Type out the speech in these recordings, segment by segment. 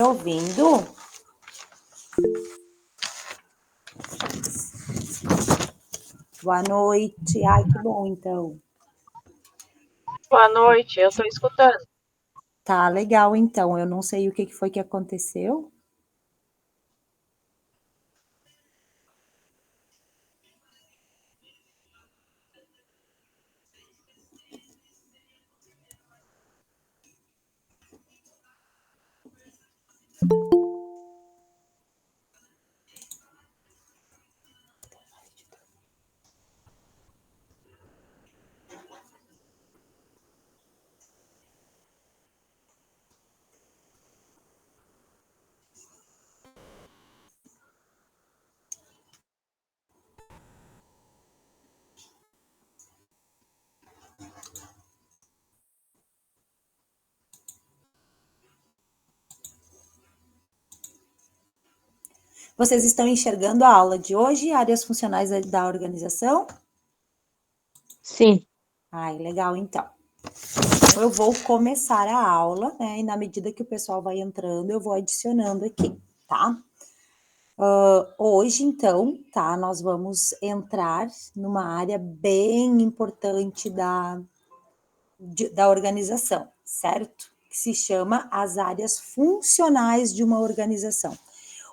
Ouvindo? Boa noite. Ai, que bom, então. Boa noite, eu estou escutando. Tá legal, então. Eu não sei o que foi que aconteceu. Vocês estão enxergando a aula de hoje, áreas funcionais da organização? Sim. Ai, legal, então. Eu vou começar a aula, né? E na medida que o pessoal vai entrando, eu vou adicionando aqui, tá? Hoje, então, tá? Nós vamos entrar numa área bem importante da organização, certo? Que se chama as áreas funcionais de uma organização.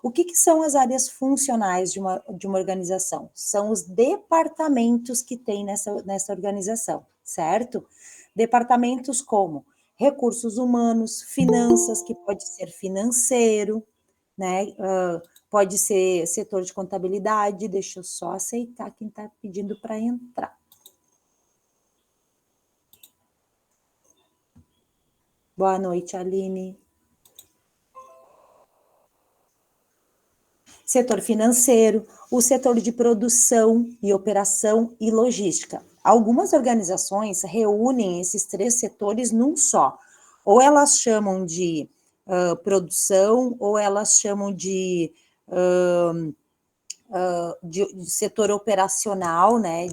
O que são as áreas funcionais de uma organização? São os departamentos que tem nessa organização, certo? Departamentos como recursos humanos, finanças, que pode ser financeiro, né? Pode ser setor de contabilidade. Deixa eu só aceitar quem está pedindo para entrar. Boa noite, Aline. Setor financeiro, o setor de produção e operação e logística. Algumas organizações reúnem esses três setores num só. Ou elas chamam de produção, ou elas chamam de setor operacional, né,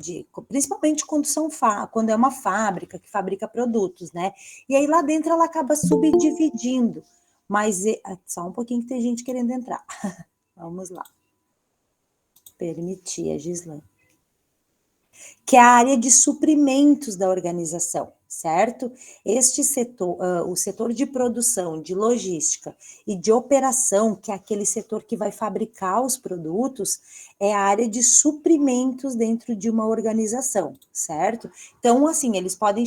principalmente quando é uma fábrica que fabrica produtos, né, e aí lá dentro ela acaba subdividindo, mas só um pouquinho que tem gente querendo entrar. Vamos lá. Permitir, a Gislaine. Que é a área de suprimentos da organização, certo? Este setor, o setor de produção, de logística e de operação, que é aquele setor que vai fabricar os produtos, é a área de suprimentos dentro de uma organização, certo? Então, assim, eles podem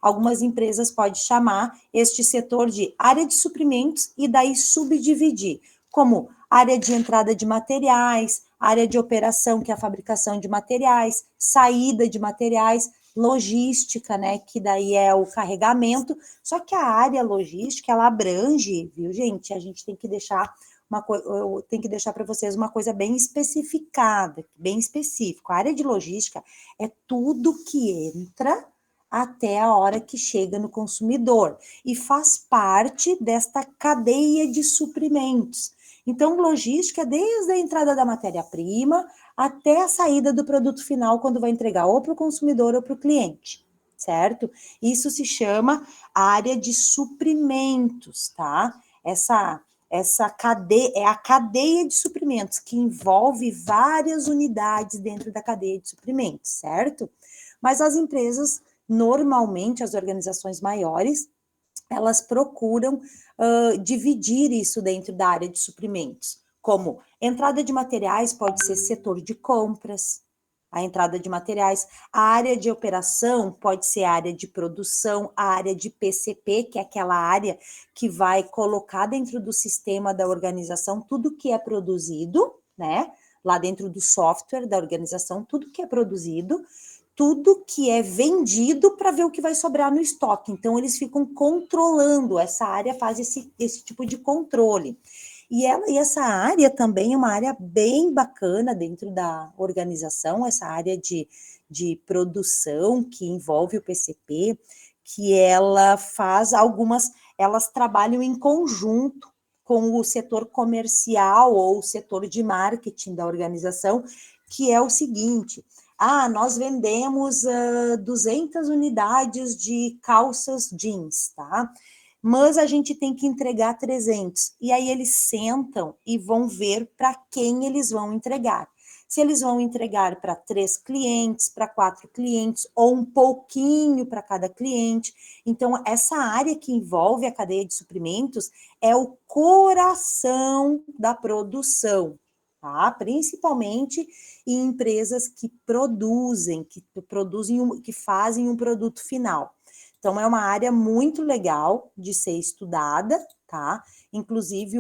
algumas empresas podem chamar este setor de área de suprimentos e daí subdividir, como área de entrada de materiais, área de operação, que é a fabricação de materiais, saída de materiais, logística, né, que daí é o carregamento, só que a área logística, ela abrange, viu, gente? A gente tem que deixar eu tenho que deixar para vocês uma coisa bem especificada, bem específica. A área de logística é tudo que entra até a hora que chega no consumidor e faz parte desta cadeia de suprimentos. Então, logística é desde a entrada da matéria-prima até a saída do produto final, quando vai entregar ou para o consumidor ou para o cliente, certo? Isso se chama área de suprimentos, tá? Essa cadeia é a cadeia de suprimentos, que envolve várias unidades dentro da cadeia de suprimentos, certo? Mas as empresas, normalmente, as organizações maiores, elas procuram dividir isso dentro da área de suprimentos, como entrada de materiais pode ser setor de compras, a entrada de materiais, a área de operação pode ser a área de produção, a área de PCP, que é aquela área que vai colocar dentro do sistema da organização tudo que é produzido, né? Lá dentro do software da organização, tudo que é produzido, tudo que é vendido para ver o que vai sobrar no estoque. Então, eles ficam controlando, essa área faz esse tipo de controle. E essa área também é uma área bem bacana dentro da organização, essa área de produção que envolve o PCP, que ela faz elas trabalham em conjunto com o setor comercial ou o setor de marketing da organização, que é o seguinte: nós vendemos 200 unidades de calças jeans, tá? mas a gente tem que entregar 300. E aí eles sentam e vão ver para quem eles vão entregar. Se eles vão entregar para 3 clientes, para 4 clientes, ou um pouquinho para cada cliente. Então, essa área que envolve a cadeia de suprimentos é o coração da produção, tá? Principalmente em empresas que produzem, que fazem um produto final. Então, é uma área muito legal de ser estudada, tá? Inclusive,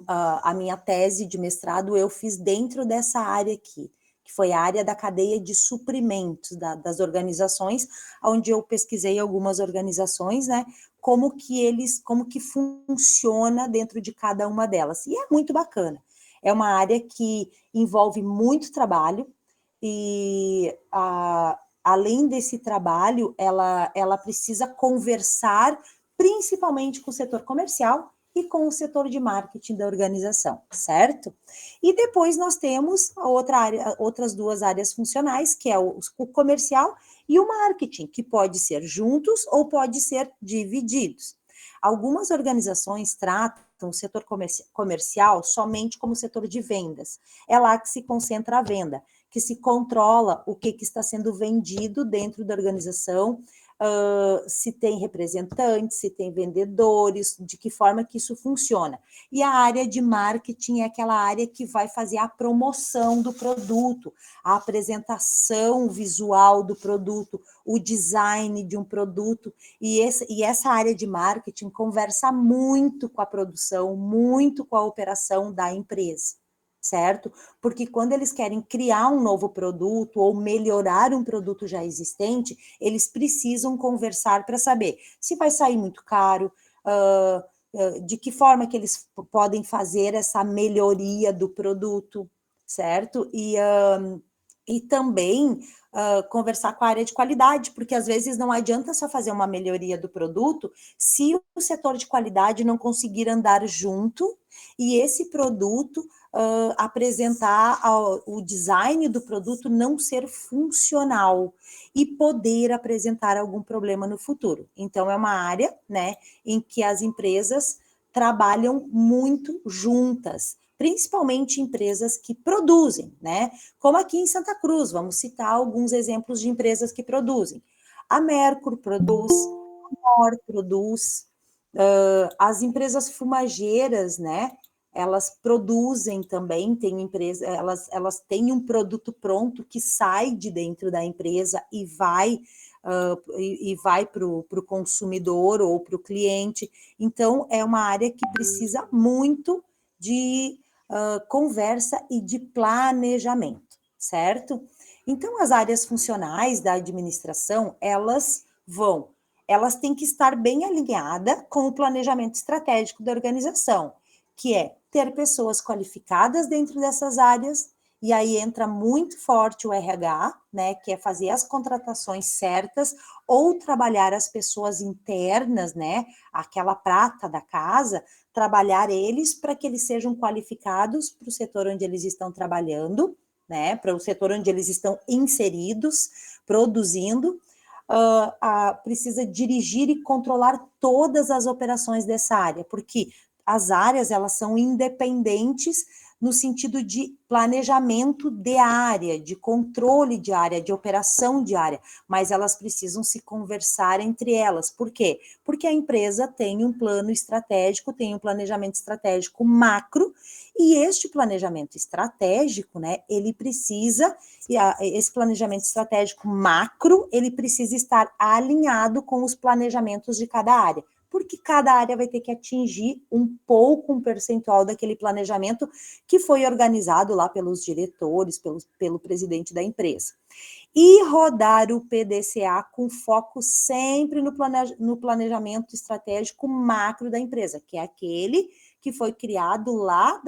a minha tese de mestrado eu fiz dentro dessa área aqui, que foi a área da cadeia de suprimentos das organizações, onde eu pesquisei algumas organizações, né? Como que funciona dentro de cada uma delas. E é muito bacana. É uma área que envolve muito trabalho e além desse trabalho, ela precisa conversar principalmente com o setor comercial e com o setor de marketing da organização, certo? E depois nós temos outras 2 áreas funcionais, que é o comercial e o marketing, que pode ser juntos ou pode ser divididos. Algumas organizações tratam o setor comercial somente como setor de vendas. É lá que se concentra a venda, que se controla o que está sendo vendido dentro da organização, se tem representantes, se tem vendedores, de que forma que isso funciona. E a área de marketing é aquela área que vai fazer a promoção do produto, a apresentação visual do produto, o design de um produto, e essa área de marketing conversa muito com a produção, muito com a operação da empresa, certo? Porque quando eles querem criar um novo produto ou melhorar um produto já existente, eles precisam conversar para saber se vai sair muito caro, de que forma que eles podem fazer essa melhoria do produto, certo? E também conversar com a área de qualidade, porque às vezes não adianta só fazer uma melhoria do produto se o setor de qualidade não conseguir andar junto e esse produto apresentar o design do produto não ser funcional e poder apresentar algum problema no futuro. Então, é uma área, né, em que as empresas trabalham muito juntas, principalmente empresas que produzem, né? Como aqui em Santa Cruz, vamos citar alguns exemplos de empresas que produzem. A Mercur produz, a Mor produz, as empresas fumageiras, né? Elas produzem também, tem empresa, elas têm um produto pronto que sai de dentro da empresa e vai para o consumidor ou para o cliente. Então, é uma área que precisa muito de conversa e de planejamento, certo? Então, as áreas funcionais da administração, elas têm que estar bem alinhadas com o planejamento estratégico da organização, que é ter pessoas qualificadas dentro dessas áreas, e aí entra muito forte o RH, né, que é fazer as contratações certas ou trabalhar as pessoas internas, né, aquela prata da casa, trabalhar eles para que eles sejam qualificados para o setor onde eles estão trabalhando, né, para o setor onde eles estão inseridos, produzindo, precisa dirigir e controlar todas as operações dessa área, porque as áreas, elas são independentes no sentido de planejamento de área, de controle de área, de operação de área, mas elas precisam se conversar entre elas. Por quê? Porque a empresa tem um plano estratégico, tem um planejamento estratégico macro, e este planejamento estratégico, né, ele precisa, esse planejamento estratégico macro, ele precisa estar alinhado com os planejamentos de cada área, porque cada área vai ter que atingir um percentual daquele planejamento que foi organizado lá pelos diretores, pelo presidente da empresa. E rodar o PDCA com foco sempre no planejamento estratégico macro da empresa, que é aquele que foi criado lá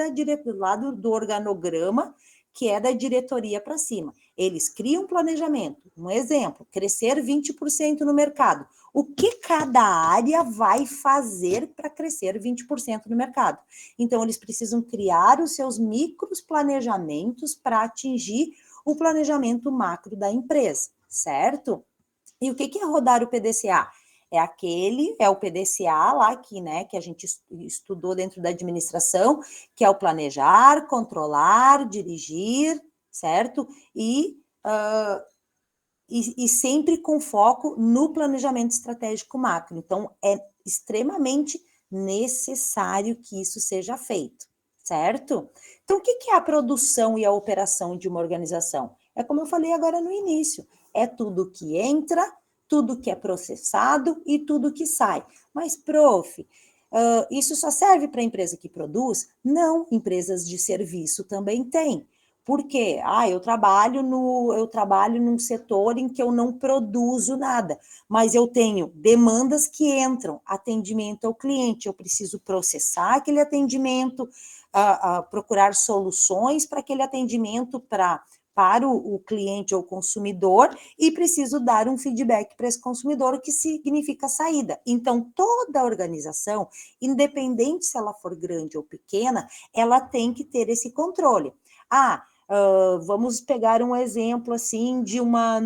do organograma, que é da diretoria para cima. Eles criam um planejamento, um exemplo, crescer 20% no mercado. O que cada área vai fazer para crescer 20% no mercado? Então, eles precisam criar os seus micros planejamentos para atingir o planejamento macro da empresa, certo? E o que é rodar o PDCA? É o PDCA lá que, né, que a gente estudou dentro da administração, que é o planejar, controlar, dirigir, certo? E sempre com foco no planejamento estratégico macro. Então, é extremamente necessário que isso seja feito, certo? Então, o que é a produção e a operação de uma organização? É como eu falei agora no início, é tudo que entra, tudo que é processado e tudo que sai. Mas, prof, isso só serve para a empresa que produz? Não, empresas de serviço também têm. Por quê? Eu trabalho num setor em que eu não produzo nada, mas eu tenho demandas que entram, atendimento ao cliente, eu preciso processar aquele atendimento, procurar soluções para aquele atendimento para o cliente ou consumidor e preciso dar um feedback para esse consumidor, o que significa saída. Então, toda organização, independente se ela for grande ou pequena, ela tem que ter esse controle. Vamos pegar um exemplo assim de uma.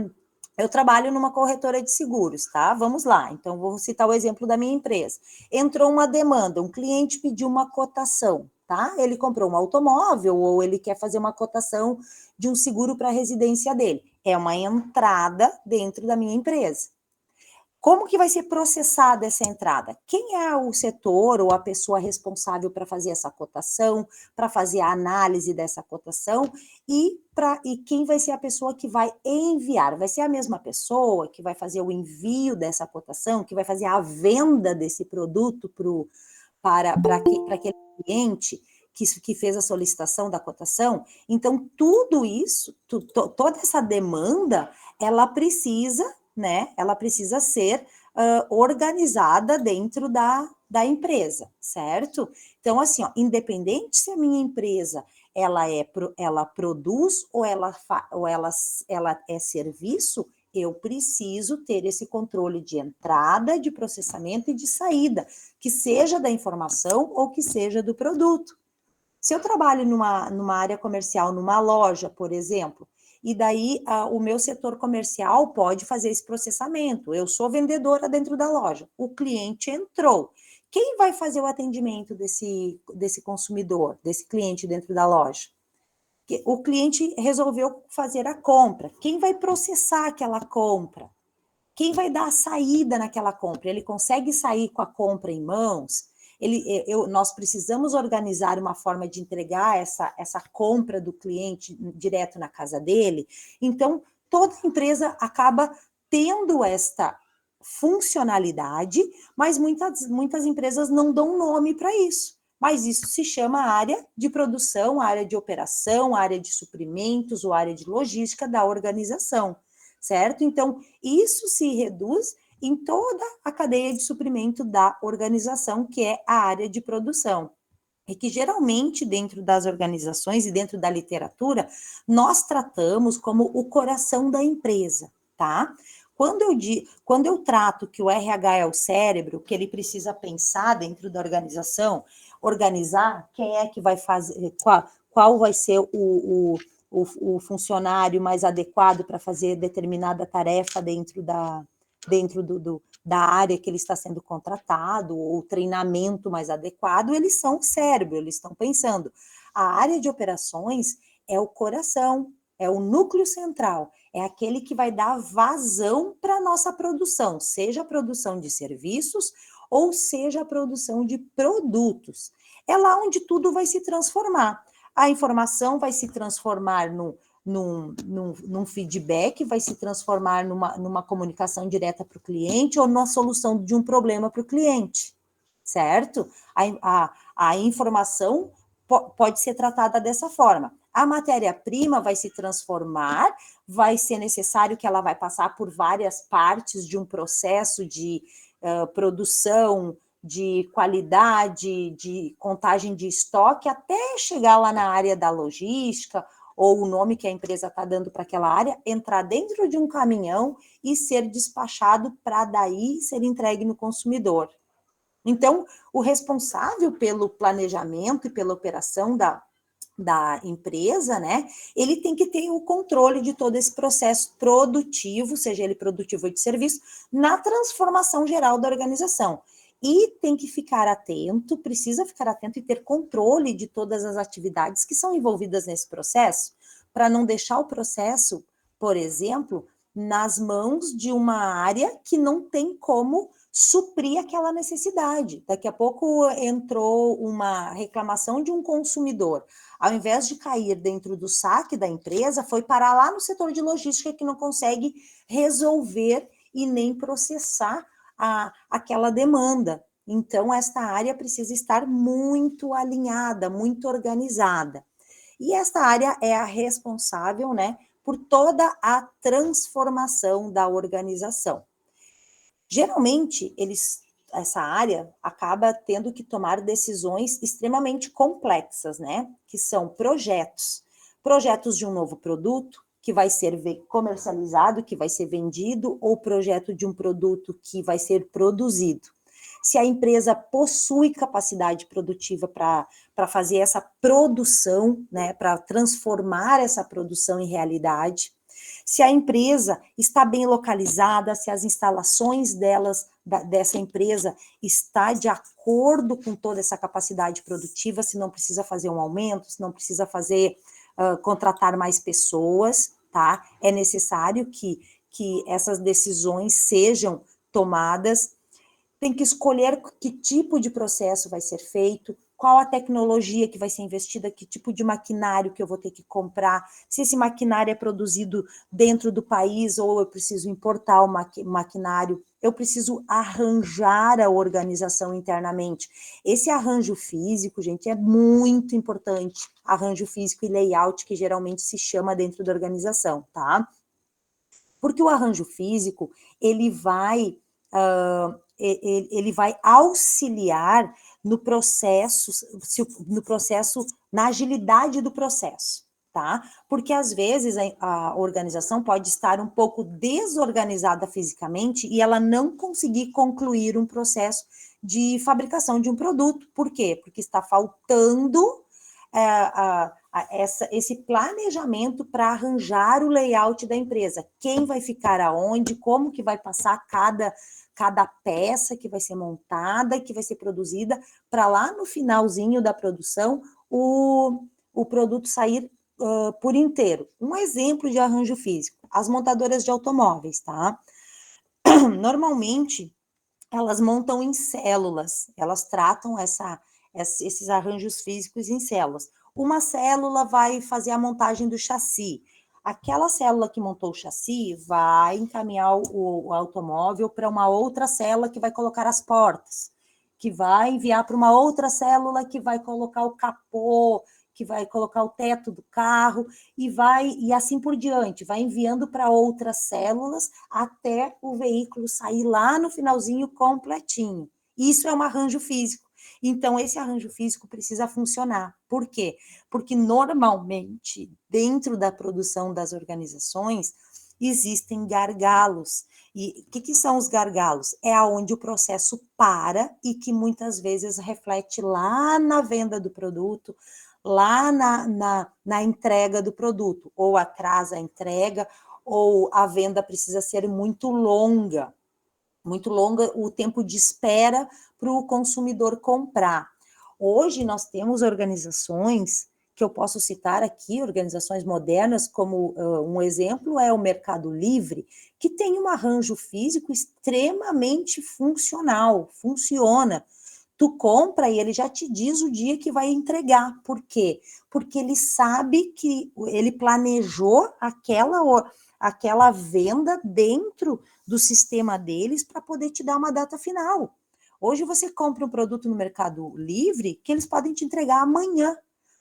Eu trabalho numa corretora de seguros, tá? Vamos lá. Então, vou citar o exemplo da minha empresa. Entrou uma demanda, um cliente pediu uma cotação, tá? Ele comprou um automóvel ou ele quer fazer uma cotação de um seguro para a residência dele. É uma entrada dentro da minha empresa. Como que vai ser processada essa entrada? Quem é o setor ou a pessoa responsável para fazer essa cotação, para fazer a análise dessa cotação e quem vai ser a pessoa que vai enviar? Vai ser a mesma pessoa que vai fazer o envio dessa cotação, que vai fazer a venda desse produto para aquele cliente que fez a solicitação da cotação? Então, tudo isso, toda essa demanda, ela precisa, né? Ela precisa ser organizada dentro da empresa, certo? Então, assim, ó, independente se a minha empresa ela produz ou ela é serviço, eu preciso ter esse controle de entrada, de processamento e de saída, que seja da informação ou que seja do produto. Se eu trabalho numa área comercial, numa loja, por exemplo, e daí o meu setor comercial pode fazer esse processamento. Eu sou vendedora dentro da loja, o cliente entrou. Quem vai fazer o atendimento desse consumidor, desse cliente dentro da loja? O cliente resolveu fazer a compra. Quem vai processar aquela compra? Quem vai dar a saída naquela compra? Ele consegue sair com a compra em mãos? Nós precisamos organizar uma forma de entregar essa compra do cliente direto na casa dele. Então, toda empresa acaba tendo esta funcionalidade, mas muitas empresas não dão nome para isso. Mas isso se chama área de produção, área de operação, área de suprimentos ou área de logística da organização, certo? Então, isso se reduz em toda a cadeia de suprimento da organização, que é a área de produção. E que geralmente dentro das organizações e dentro da literatura, nós tratamos como o coração da empresa, tá? Quando eu trato que o RH é o cérebro, que ele precisa pensar dentro da organização, organizar quem é que vai fazer, qual vai ser o funcionário mais adequado para fazer determinada tarefa dentro da área que ele está sendo contratado, ou treinamento mais adequado, eles são o cérebro, eles estão pensando. A área de operações é o coração, é o núcleo central, é aquele que vai dar vazão para a nossa produção, seja a produção de serviços ou seja a produção de produtos. É lá onde tudo vai se transformar. A informação vai se transformar num feedback, vai se transformar numa comunicação direta para o cliente ou numa solução de um problema para o cliente, certo? A informação pode ser tratada dessa forma. A matéria-prima vai se transformar, vai ser necessário que ela vai passar por várias partes de um processo de produção, de qualidade, de contagem de estoque, até chegar lá na área da logística, ou o nome que a empresa está dando para aquela área, entrar dentro de um caminhão e ser despachado para daí ser entregue no consumidor. Então, o responsável pelo planejamento e pela operação da empresa, né, ele tem que ter o controle de todo esse processo produtivo, seja ele produtivo ou de serviço, na transformação geral da organização. E tem que ficar atento, precisa ficar atento e ter controle de todas as atividades que são envolvidas nesse processo, para não deixar o processo, por exemplo, nas mãos de uma área que não tem como suprir aquela necessidade. Daqui a pouco entrou uma reclamação de um consumidor, ao invés de cair dentro do saque da empresa, foi parar lá no setor de logística que não consegue resolver e nem processar aquela demanda. Então, esta área precisa estar muito alinhada, muito organizada. E esta área é a responsável, né, por toda a transformação da organização. Geralmente, essa área acaba tendo que tomar decisões extremamente complexas, né? Que são projetos de um novo produto que vai ser comercializado, que vai ser vendido, ou projeto de um produto que vai ser produzido. Se a empresa possui capacidade produtiva para fazer essa produção, né, para transformar essa produção em realidade, se a empresa está bem localizada, se as instalações dessa empresa está de acordo com toda essa capacidade produtiva, se não precisa fazer um aumento, se não precisa contratar mais pessoas, tá? É necessário que essas decisões sejam tomadas. Tem que escolher que tipo de processo vai ser feito, qual a tecnologia que vai ser investida, que tipo de maquinário que eu vou ter que comprar, se esse maquinário é produzido dentro do país ou eu preciso importar o maquinário, eu preciso arranjar a organização internamente. Esse arranjo físico, gente, é muito importante, arranjo físico e layout, que geralmente se chama dentro da organização, tá? Porque o arranjo físico, ele vai auxiliar no processo, na agilidade do processo, tá? Porque às vezes a organização pode estar um pouco desorganizada fisicamente e ela não conseguir concluir um processo de fabricação de um produto. Por quê? Porque está faltando esse planejamento para arranjar o layout da empresa. Quem vai ficar aonde, como que vai passar cada peça que vai ser montada, que vai ser produzida, para lá no finalzinho da produção o produto sair por inteiro. Um exemplo de arranjo físico, as montadoras de automóveis, tá? Normalmente, elas montam em células, elas tratam esses arranjos físicos em células. Uma célula vai fazer a montagem do chassi. Aquela célula que montou o chassi vai encaminhar o automóvel para uma outra célula que vai colocar as portas, que vai enviar para uma outra célula que vai colocar o capô, que vai colocar o teto do carro, e assim por diante, vai enviando para outras células até o veículo sair lá no finalzinho completinho. Isso é um arranjo físico. Então, esse arranjo físico precisa funcionar. Por quê? Porque normalmente, dentro da produção das organizações, existem gargalos. E o que são os gargalos? É aonde o processo para e que muitas vezes reflete lá na venda do produto, lá na entrega do produto, ou atrasa a entrega, ou a venda precisa ser muito longa o tempo de espera para o consumidor comprar. Hoje nós temos organizações que eu posso citar aqui, organizações modernas, como um exemplo é o Mercado Livre, que tem um arranjo físico extremamente funcional, funciona. Tu compra e ele já te diz o dia que vai entregar. Por quê? Porque ele sabe que ele planejou aquela venda dentro do sistema deles para poder te dar uma data final. Hoje você compra um produto no Mercado Livre que eles podem te entregar amanhã,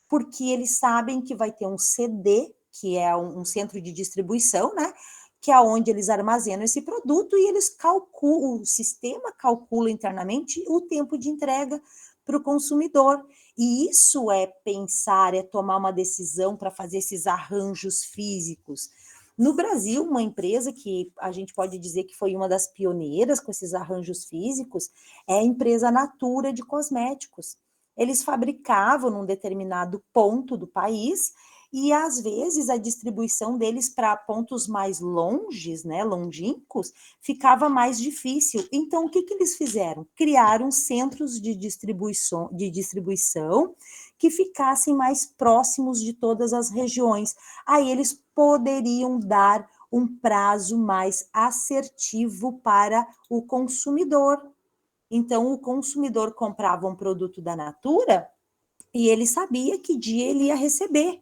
porque eles sabem que vai ter um CD, que é um centro de distribuição, né? Que é onde eles armazenam esse produto e eles calculam, o sistema calcula internamente o tempo de entrega para o consumidor. E isso é pensar, é tomar uma decisão para fazer esses arranjos físicos. No Brasil, uma empresa que a gente pode dizer que foi uma das pioneiras com esses arranjos físicos é a empresa Natura de cosméticos. eles fabricavam num determinado ponto do país e, às vezes, a distribuição deles para pontos mais longes, né, longínquos, ficava mais difícil. Então, o que eles fizeram? Criaram centros de distribuição que ficassem mais próximos de todas as regiões. Aí eles poderiam dar um prazo mais assertivo para o consumidor. Então, o consumidor comprava um produto da Natura e ele sabia que dia ele ia receber,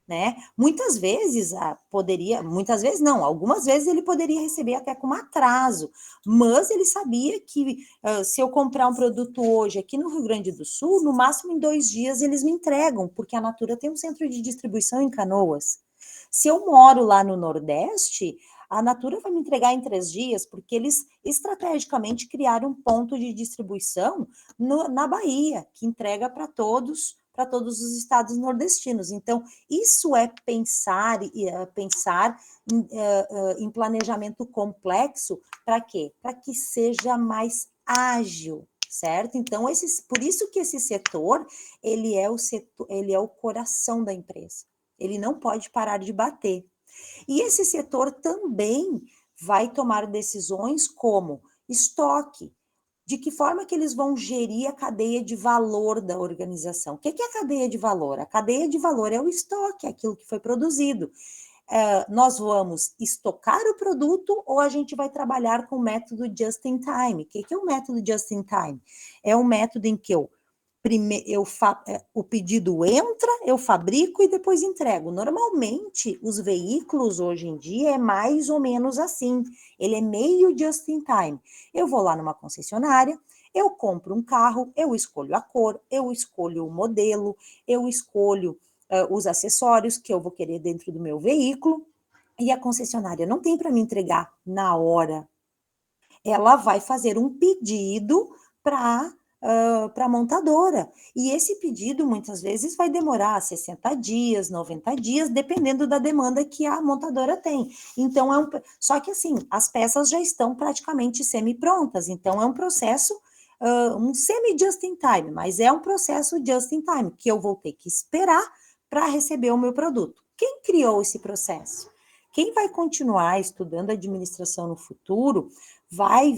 né? Muitas vezes muitas vezes não, algumas vezes ele poderia receber até com um atraso, mas ele sabia que se eu comprar um produto hoje aqui no Rio Grande do Sul, no máximo em 2 dias eles me entregam, porque a Natura tem um centro de distribuição em Canoas. Se eu moro lá no Nordeste, a Natura vai me entregar em 3 dias, porque eles estrategicamente criaram um ponto de distribuição na Bahia, que entrega para todos os estados nordestinos. Então, isso é pensar em planejamento complexo para quê? Para que seja mais ágil, certo? Então, por isso que esse setor, ele é o coração da empresa. Ele não pode parar de bater. E esse setor também vai tomar decisões como estoque, de que forma que eles vão gerir a cadeia de valor da organização. O que é a cadeia de valor? A cadeia de valor é o estoque, aquilo que foi produzido. Nós vamos estocar o produto ou a gente vai trabalhar com o método just in time. O que é o método just in time? É um método em que o pedido entra, eu fabrico e depois entrego. Normalmente, os veículos hoje em dia é mais ou menos assim. Ele é meio just in time. Eu vou lá numa concessionária, eu compro um carro, eu escolho a cor, eu escolho o modelo, eu escolho os acessórios que eu vou querer dentro do meu veículo, e a concessionária não tem para me entregar na hora. Ela vai fazer um pedido para a montadora. E esse pedido, muitas vezes, vai demorar 60 dias, 90 dias, dependendo da demanda que a montadora tem. Então, só que assim, as peças já estão praticamente semi-prontas, então é um processo, um semi-just in time, mas é um processo just in time, que eu vou ter que esperar para receber o meu produto. Quem criou esse processo? Quem vai continuar estudando administração no futuro vai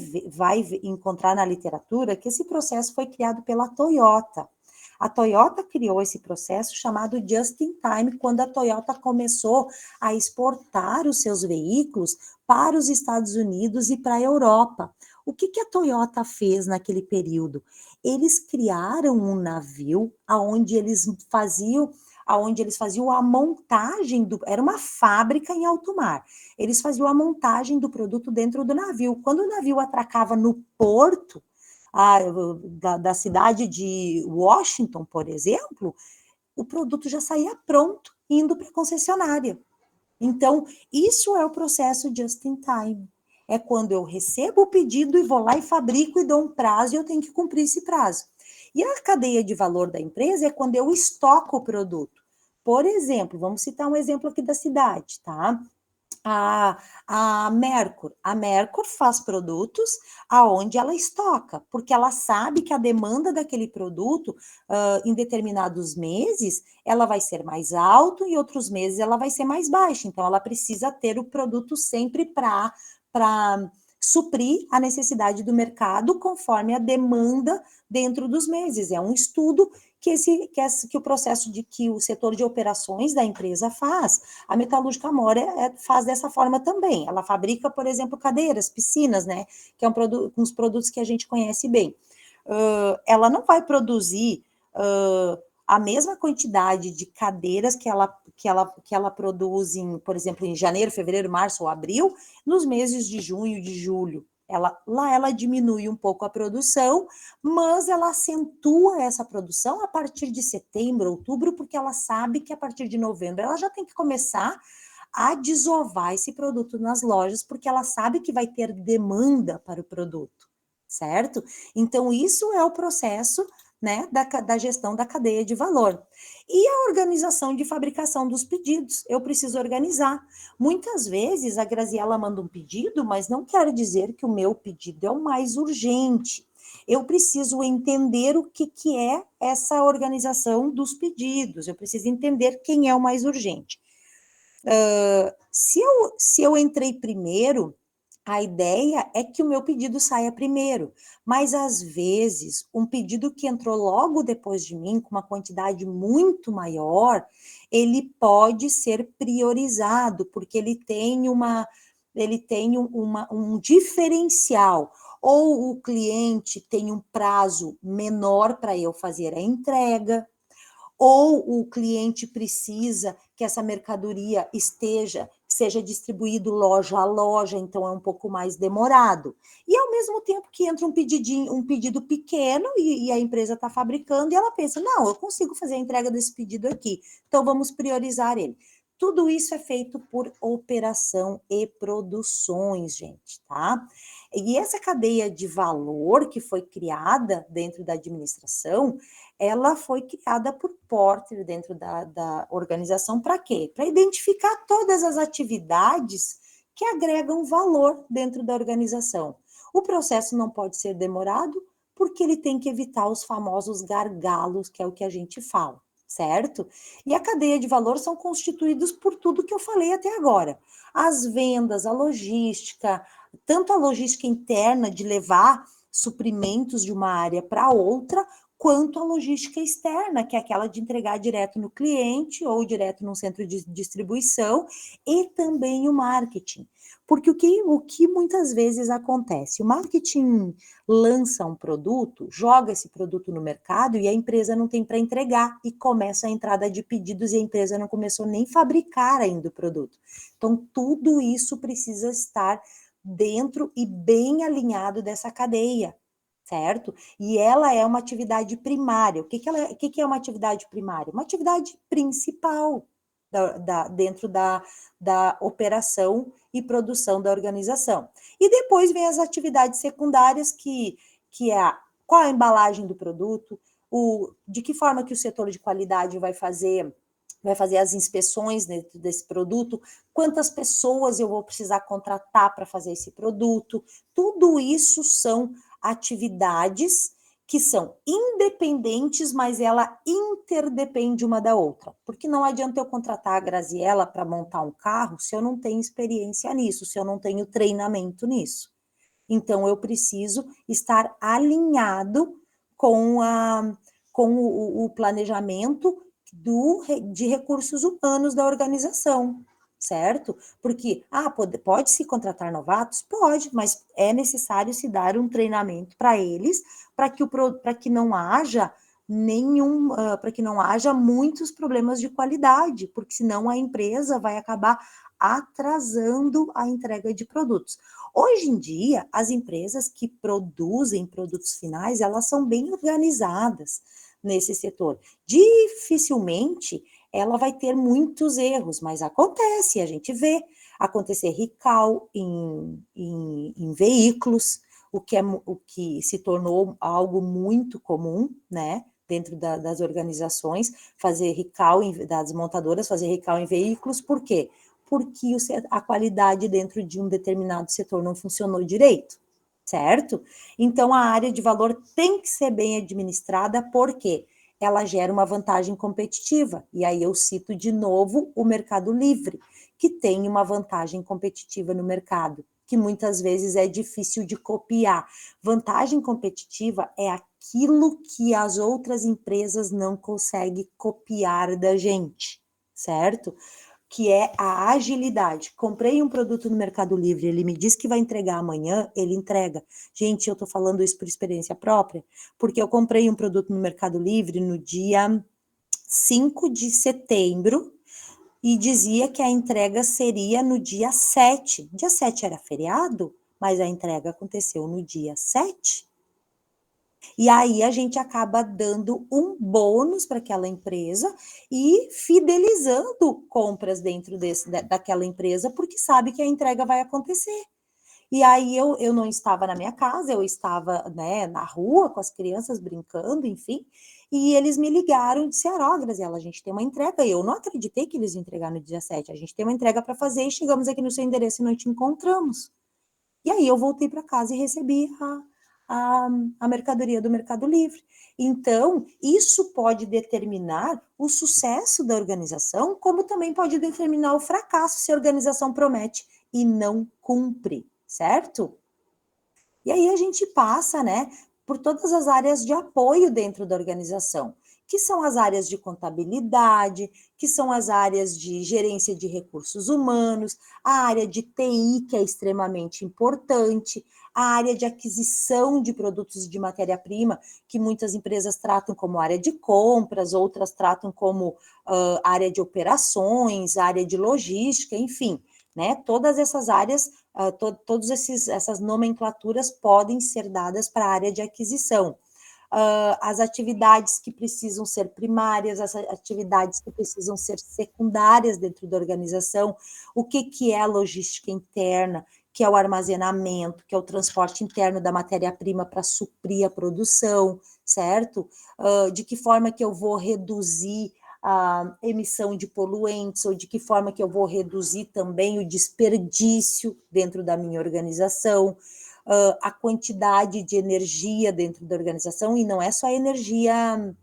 encontrar na literatura que esse processo foi criado pela Toyota. A Toyota criou esse processo chamado Just in Time, quando a Toyota começou a exportar os seus veículos para os Estados Unidos e para a Europa. O que a Toyota fez naquele período? Eles criaram um navio onde eles faziam a montagem era uma fábrica em alto mar. Eles faziam a montagem do produto dentro do navio. Quando o navio atracava no porto da cidade de Washington, por exemplo, o produto já saía pronto, indo para a concessionária. Então, isso é o processo just in time. É quando eu recebo o pedido e vou lá e fabrico e dou um prazo e eu tenho que cumprir esse prazo. E a cadeia de valor da empresa é quando eu estoco o produto. Por exemplo, vamos citar um exemplo aqui da cidade, tá? A Mercur faz produtos aonde ela estoca, porque ela sabe que a demanda daquele produto, em determinados meses, ela vai ser mais alta e outros meses ela vai ser mais baixa. Então, ela precisa ter o produto sempre para suprir a necessidade do mercado conforme a demanda dentro dos meses. É um estudo que o processo que o setor de operações da empresa faz. A Metalúrgica Amora faz dessa forma também. Ela fabrica, por exemplo, cadeiras, piscinas, né? Que é uns produtos que a gente conhece bem. Ela não vai produzir a mesma quantidade de cadeiras que ela produz, por exemplo, em janeiro, fevereiro, março ou abril, nos meses de junho, de julho. Ela diminui um pouco a produção, mas ela acentua essa produção a partir de setembro, outubro, porque ela sabe que a partir de novembro ela já tem que começar a desovar esse produto nas lojas, porque ela sabe que vai ter demanda para o produto, certo? Então, isso é o processo, né, da gestão da cadeia de valor. E a organização de fabricação dos pedidos, eu preciso organizar. Muitas vezes a Graziela manda um pedido, mas não quer dizer que o meu pedido é o mais urgente. eu preciso entender o que é essa organização dos pedidos, eu preciso entender quem é o mais urgente. Se eu entrei primeiro, a ideia é que o meu pedido saia primeiro, mas às vezes um pedido que entrou logo depois de mim, com uma quantidade muito maior, ele pode ser priorizado, porque ele tem um diferencial. Ou o cliente tem um prazo menor para eu fazer a entrega, ou o cliente precisa que essa mercadoria seja distribuído loja a loja, então é um pouco mais demorado. E ao mesmo tempo que entra um pedido pequeno e a empresa está fabricando e ela pensa, não, eu consigo fazer a entrega desse pedido aqui, então vamos priorizar ele. Tudo isso é feito por operação e produções, gente, tá? E essa cadeia de valor que foi criada dentro da administração, ela foi criada por Porter dentro da organização para quê? Para identificar todas as atividades que agregam valor dentro da organização. O processo não pode ser demorado porque ele tem que evitar os famosos gargalos, que é o que a gente fala, certo? E a cadeia de valor são constituídos por tudo que eu falei até agora. As vendas, a logística, tanto a logística interna de levar suprimentos de uma área para outra, quanto a logística externa, que é aquela de entregar direto no cliente ou direto no centro de distribuição, e também o marketing. Porque o que muitas vezes acontece? O marketing lança um produto, joga esse produto no mercado e a empresa não tem para entregar e começa a entrada de pedidos e a empresa não começou nem a fabricar ainda o produto. Então, tudo isso precisa estar dentro e bem alinhado dessa cadeia, certo? E ela é uma atividade primária. O que é uma atividade primária? Uma atividade principal dentro da operação e produção da organização. E depois vem as atividades secundárias, que é qual a embalagem do produto, de que forma que o setor de qualidade vai fazer as inspeções dentro desse produto, quantas pessoas eu vou precisar contratar para fazer esse produto. Tudo isso são atividades que são independentes, mas ela interdepende uma da outra. Porque não adianta eu contratar a Graziella para montar um carro se eu não tenho experiência nisso, se eu não tenho treinamento nisso. Então, eu preciso estar alinhado com o planejamento de recursos humanos da organização, certo? Porque, pode-se contratar novatos? Pode, mas é necessário se dar um treinamento para eles, para que não haja para que não haja muitos problemas de qualidade, porque senão a empresa vai acabar atrasando a entrega de produtos. Hoje em dia, as empresas que produzem produtos finais, elas são bem organizadas nesse setor. Dificilmente ela vai ter muitos erros, mas acontece, a gente vê acontecer recall em veículos, o que se tornou algo muito comum, né, dentro das organizações, fazer recall das montadoras, fazer recall em veículos, por quê? Porque a qualidade dentro de um determinado setor não funcionou direito, certo? Então, a área de valor tem que ser bem administrada, porque ela gera uma vantagem competitiva. E aí eu cito de novo o Mercado Livre, que tem uma vantagem competitiva no mercado, que muitas vezes é difícil de copiar. Vantagem competitiva é aquilo que as outras empresas não conseguem copiar da gente, certo? Que é a agilidade. Comprei um produto no Mercado Livre, ele me diz que vai entregar amanhã, ele entrega. Gente, eu tô falando isso por experiência própria, porque eu comprei um produto no Mercado Livre no dia 5 de setembro e dizia que a entrega seria no dia 7. Dia 7 era feriado, mas a entrega aconteceu no dia 7. E aí a gente acaba dando um bônus para aquela empresa e fidelizando compras dentro daquela empresa, porque sabe que a entrega vai acontecer. E aí eu não estava na minha casa, eu estava, né, na rua com as crianças brincando, enfim, e eles me ligaram e disseram, ó, Graziela, a gente tem uma entrega. E eu não acreditei que eles iam entregar no dia 7, a gente tem uma entrega para fazer e chegamos aqui no seu endereço e não te encontramos. E aí eu voltei para casa e recebi a mercadoria do Mercado Livre. Então, isso pode determinar o sucesso da organização, como também pode determinar o fracasso se a organização promete e não cumpre, certo? E aí a gente passa, né, por todas as áreas de apoio dentro da organização, que são as áreas de contabilidade, que são as áreas de gerência de recursos humanos, a área de TI, que é extremamente importante, a área de aquisição de produtos e de matéria-prima, que muitas empresas tratam como área de compras, outras tratam como área de operações, área de logística, enfim, né? Todas essas áreas, todas essas nomenclaturas podem ser dadas para a área de aquisição. As atividades que precisam ser primárias, as atividades que precisam ser secundárias dentro da organização, o que é a logística interna, que é o armazenamento, que é o transporte interno da matéria-prima para suprir a produção, certo? De que forma que eu vou reduzir a emissão de poluentes, ou de que forma que eu vou reduzir também o desperdício dentro da minha organização, a quantidade de energia dentro da organização, e não é só a energia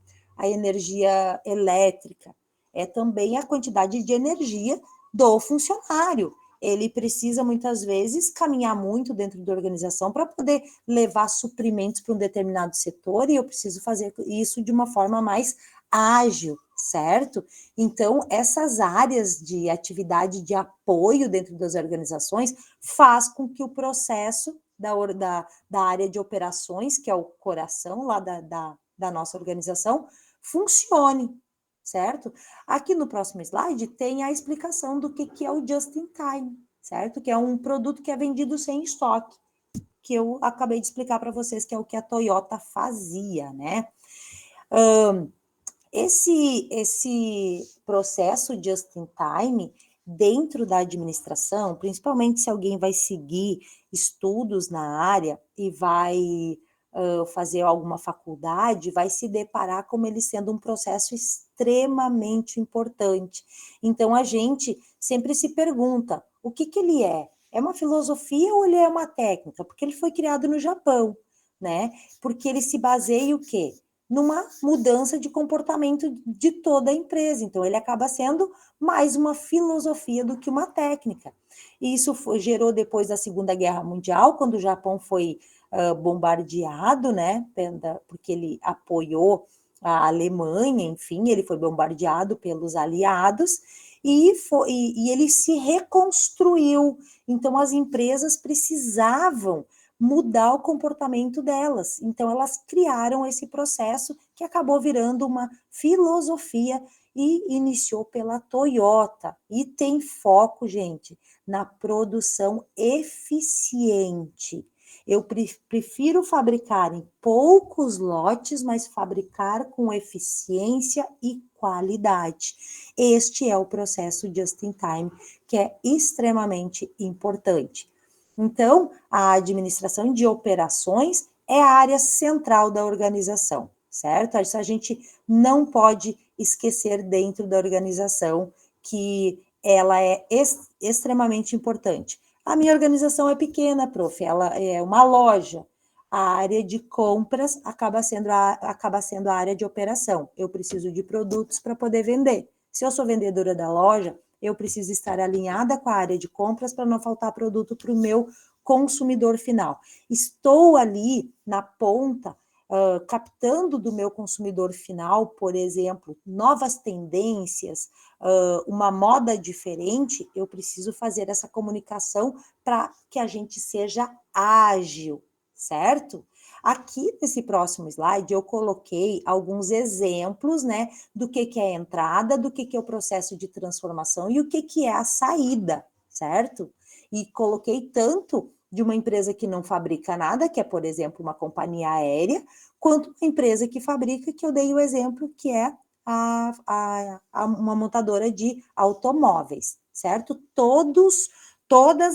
elétrica, é também a quantidade de energia do funcionário. Ele precisa, muitas vezes, caminhar muito dentro da organização para poder levar suprimentos para um determinado setor, e eu preciso fazer isso de uma forma mais ágil, certo? Então, essas áreas de atividade de apoio dentro das organizações faz com que o processo da área de operações, que é o coração lá da nossa organização, funcione, certo? Aqui no próximo slide tem a explicação do que é o just in time, certo? Que é um produto que é vendido sem estoque, que eu acabei de explicar para vocês, que é o que a Toyota fazia, né? Esse processo just in time, dentro da administração, principalmente se alguém vai seguir estudos na área e vai fazer alguma faculdade, vai se deparar como ele sendo um processo extremamente importante. Então, a gente sempre se pergunta, o que ele é? É uma filosofia ou ele é uma técnica? Porque ele foi criado no Japão, né? Porque ele se baseia o quê? Numa mudança de comportamento de toda a empresa. Então, ele acaba sendo mais uma filosofia do que uma técnica. E isso gerou depois da Segunda Guerra Mundial, quando o Japão foi bombardeado, né, porque ele apoiou a Alemanha, enfim, ele foi bombardeado pelos aliados, e ele se reconstruiu. Então, as empresas precisavam mudar o comportamento delas. Então, elas criaram esse processo que acabou virando uma filosofia e iniciou pela Toyota. E tem foco, gente, na produção eficiente. Eu prefiro fabricar em poucos lotes, mas fabricar com eficiência e qualidade. Este é o processo just in time, que é extremamente importante. Então, a administração de operações é a área central da organização, certo? Isso a gente não pode esquecer dentro da organização, que ela é extremamente importante. A minha organização é pequena, prof, ela é uma loja. A área de compras acaba sendo a área de operação. Eu preciso de produtos para poder vender. Se eu sou vendedora da loja, eu preciso estar alinhada com a área de compras para não faltar produto para o meu consumidor final. Estou ali na ponta, captando do meu consumidor final, por exemplo, novas tendências, uma moda diferente, eu preciso fazer essa comunicação para que a gente seja ágil, certo? Aqui nesse próximo slide eu coloquei alguns exemplos, né, do que é a entrada, do que é o processo de transformação e o que é a saída, certo? E coloquei tanto de uma empresa que não fabrica nada, que é, por exemplo, uma companhia aérea, quanto uma empresa que fabrica, que eu dei o exemplo, que é uma montadora de automóveis, certo? Todas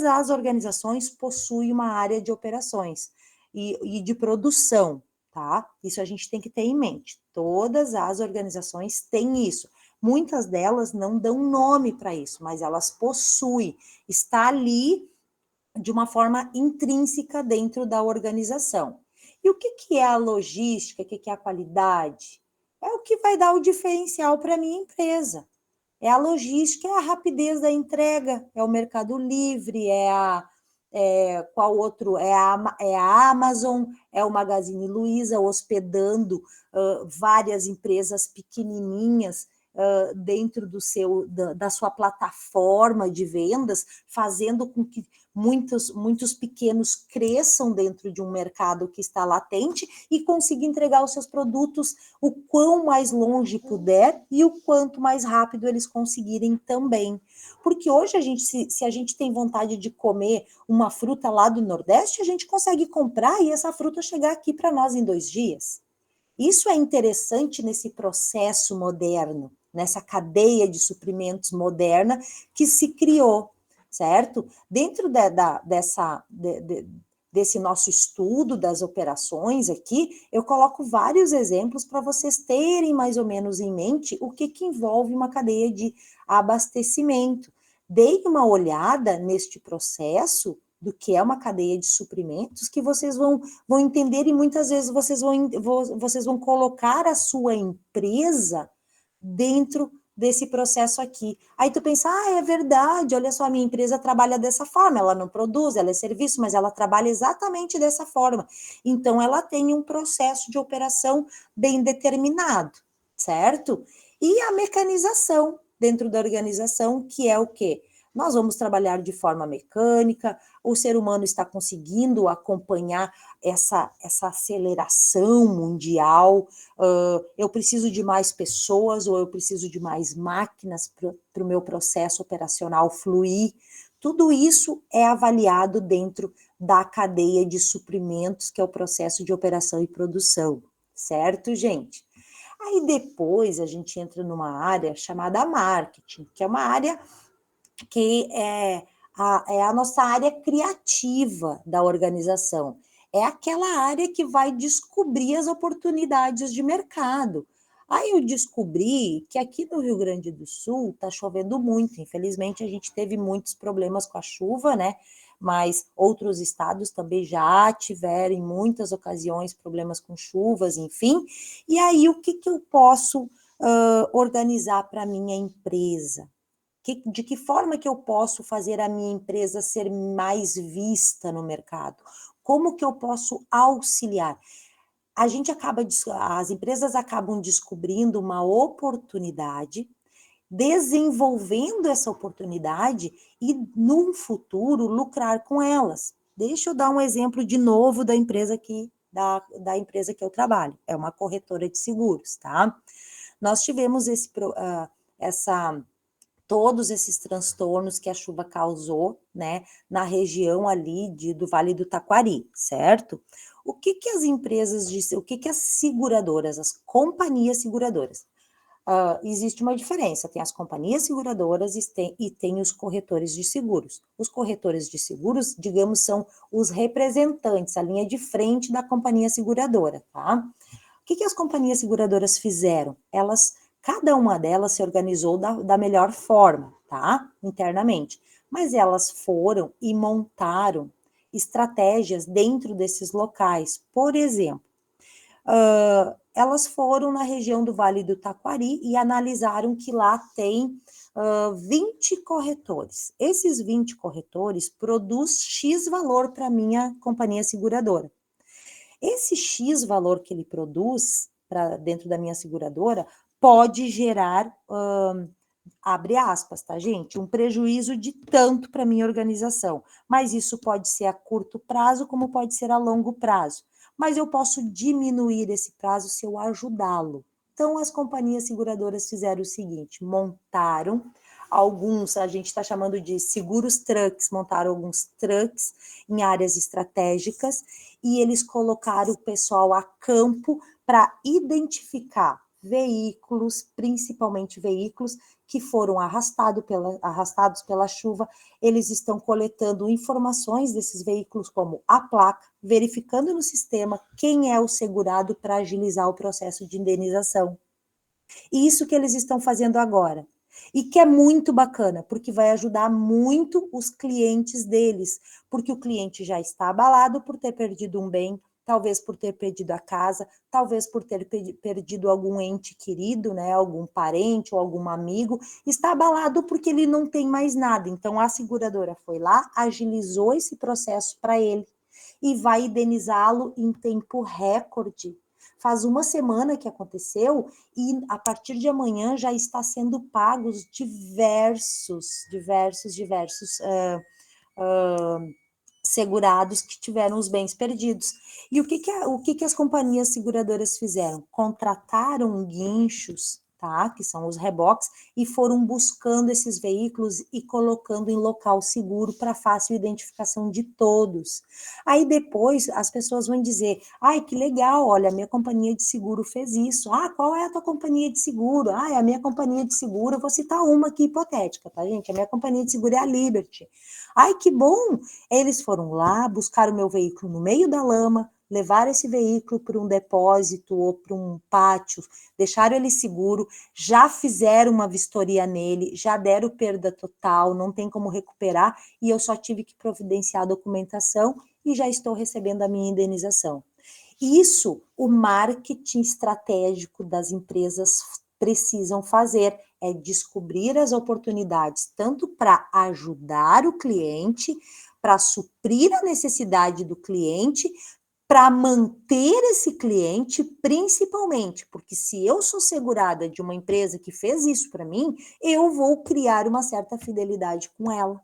as organizações possuem uma área de operações e de produção, tá? Isso a gente tem que ter em mente. Todas as organizações têm isso. Muitas delas não dão nome para isso, mas elas possuem. Está ali de uma forma intrínseca dentro da organização. E o que é a logística, o que é a qualidade? É o que vai dar o diferencial para a minha empresa. É a logística, é a rapidez da entrega, é o Mercado Livre, qual outro? É a Amazon, é o Magazine Luiza hospedando várias empresas pequenininhas dentro da sua plataforma de vendas, fazendo com que muitos pequenos cresçam dentro de um mercado que está latente e consigam entregar os seus produtos o quão mais longe puder e o quanto mais rápido eles conseguirem também. Porque hoje se a gente tem vontade de comer uma fruta lá do Nordeste, a gente consegue comprar e essa fruta chegar aqui para nós em 2 dias. Isso é interessante nesse processo moderno, nessa cadeia de suprimentos moderna que se criou, certo? Dentro desse nosso estudo das operações aqui, eu coloco vários exemplos para vocês terem mais ou menos em mente o que envolve uma cadeia de abastecimento. Dei uma olhada neste processo do que é uma cadeia de suprimentos, que vocês vão entender e muitas vezes vocês vão colocar a sua empresa dentro desse processo aqui. Aí tu pensa, é verdade, olha só, a minha empresa trabalha dessa forma, ela não produz, ela é serviço, mas ela trabalha exatamente dessa forma. Então, ela tem um processo de operação bem determinado, certo? E a mecanização dentro da organização, que é o quê? Nós vamos trabalhar de forma mecânica, o ser humano está conseguindo acompanhar essa aceleração mundial, eu preciso de mais pessoas ou eu preciso de mais máquinas para o meu processo operacional fluir. Tudo isso é avaliado dentro da cadeia de suprimentos, que é o processo de operação e produção, certo, gente? Aí depois a gente entra numa área chamada marketing, que é uma área que é a nossa área criativa da organização. É aquela área que vai descobrir as oportunidades de mercado. Aí eu descobri que aqui no Rio Grande do Sul está chovendo muito. Infelizmente, a gente teve muitos problemas com a chuva, né? Mas outros estados também já tiveram, em muitas ocasiões, problemas com chuvas, enfim. E aí, o que eu posso organizar para a minha empresa? De que forma que eu posso fazer a minha empresa ser mais vista no mercado? Como que eu posso auxiliar? As empresas acabam descobrindo uma oportunidade, desenvolvendo essa oportunidade e, num futuro, lucrar com elas. Deixa eu dar um exemplo de novo da empresa da empresa que eu trabalho. É uma corretora de seguros, tá? Nós tivemos todos esses transtornos que a chuva causou, né, na região ali do Vale do Taquari, certo? O que as empresas dizem, o que as seguradoras, as companhias seguradoras? Existe uma diferença, tem as companhias seguradoras e tem os corretores de seguros. Os corretores de seguros, digamos, são os representantes, a linha de frente da companhia seguradora, tá? O que as companhias seguradoras fizeram? Cada uma delas se organizou da melhor forma, tá? Internamente. Mas elas foram e montaram estratégias dentro desses locais. Por exemplo, elas foram na região do Vale do Taquari e analisaram que lá tem 20 corretores. Esses 20 corretores produzem X valor para a minha companhia seguradora. Esse X valor que ele produz para dentro da minha seguradora pode gerar, abre aspas, tá, gente? Um prejuízo de tanto para minha organização. Mas isso pode ser a curto prazo, como pode ser a longo prazo. Mas eu posso diminuir esse prazo se eu ajudá-lo. Então, as companhias seguradoras fizeram o seguinte: montaram alguns, a gente está chamando de seguros trucks, montaram alguns trucks em áreas estratégicas e eles colocaram o pessoal a campo para identificar veículos, principalmente veículos que foram arrastados pela chuva. Eles estão coletando informações desses veículos, como a placa, verificando no sistema quem é o segurado para agilizar o processo de indenização. E isso que eles estão fazendo agora. E que é muito bacana, porque vai ajudar muito os clientes deles, porque o cliente já está abalado por ter perdido um bem, talvez por ter perdido a casa, talvez por ter perdido algum ente querido, né, algum parente ou algum amigo, está abalado porque ele não tem mais nada. Então, a seguradora foi lá, agilizou esse processo para ele e vai indenizá-lo em tempo recorde. Faz uma semana que aconteceu e a partir de amanhã já está sendo pagos diversos segurados que tiveram os bens perdidos. E o que as companhias seguradoras fizeram? Contrataram guinchos, tá? Que são os reboques, e foram buscando esses veículos e colocando em local seguro para fácil identificação de todos. Aí depois as pessoas vão dizer, ai, que legal, olha, a minha companhia de seguro fez isso. Ah, qual é a tua companhia de seguro? Ah, é a minha companhia de seguro, eu vou citar uma aqui hipotética, tá, gente? A minha companhia de seguro é a Liberty. Ai, que bom! Eles foram lá, buscaram o meu veículo no meio da lama, levaram esse veículo para um depósito ou para um pátio, deixaram ele seguro, já fizeram uma vistoria nele, já deram perda total, não tem como recuperar, e eu só tive que providenciar a documentação e já estou recebendo a minha indenização. Isso o marketing estratégico das empresas precisam fazer, é descobrir as oportunidades tanto para ajudar o cliente, para suprir a necessidade do cliente, para manter esse cliente, principalmente, porque se eu sou segurada de uma empresa que fez isso para mim, eu vou criar uma certa fidelidade com ela.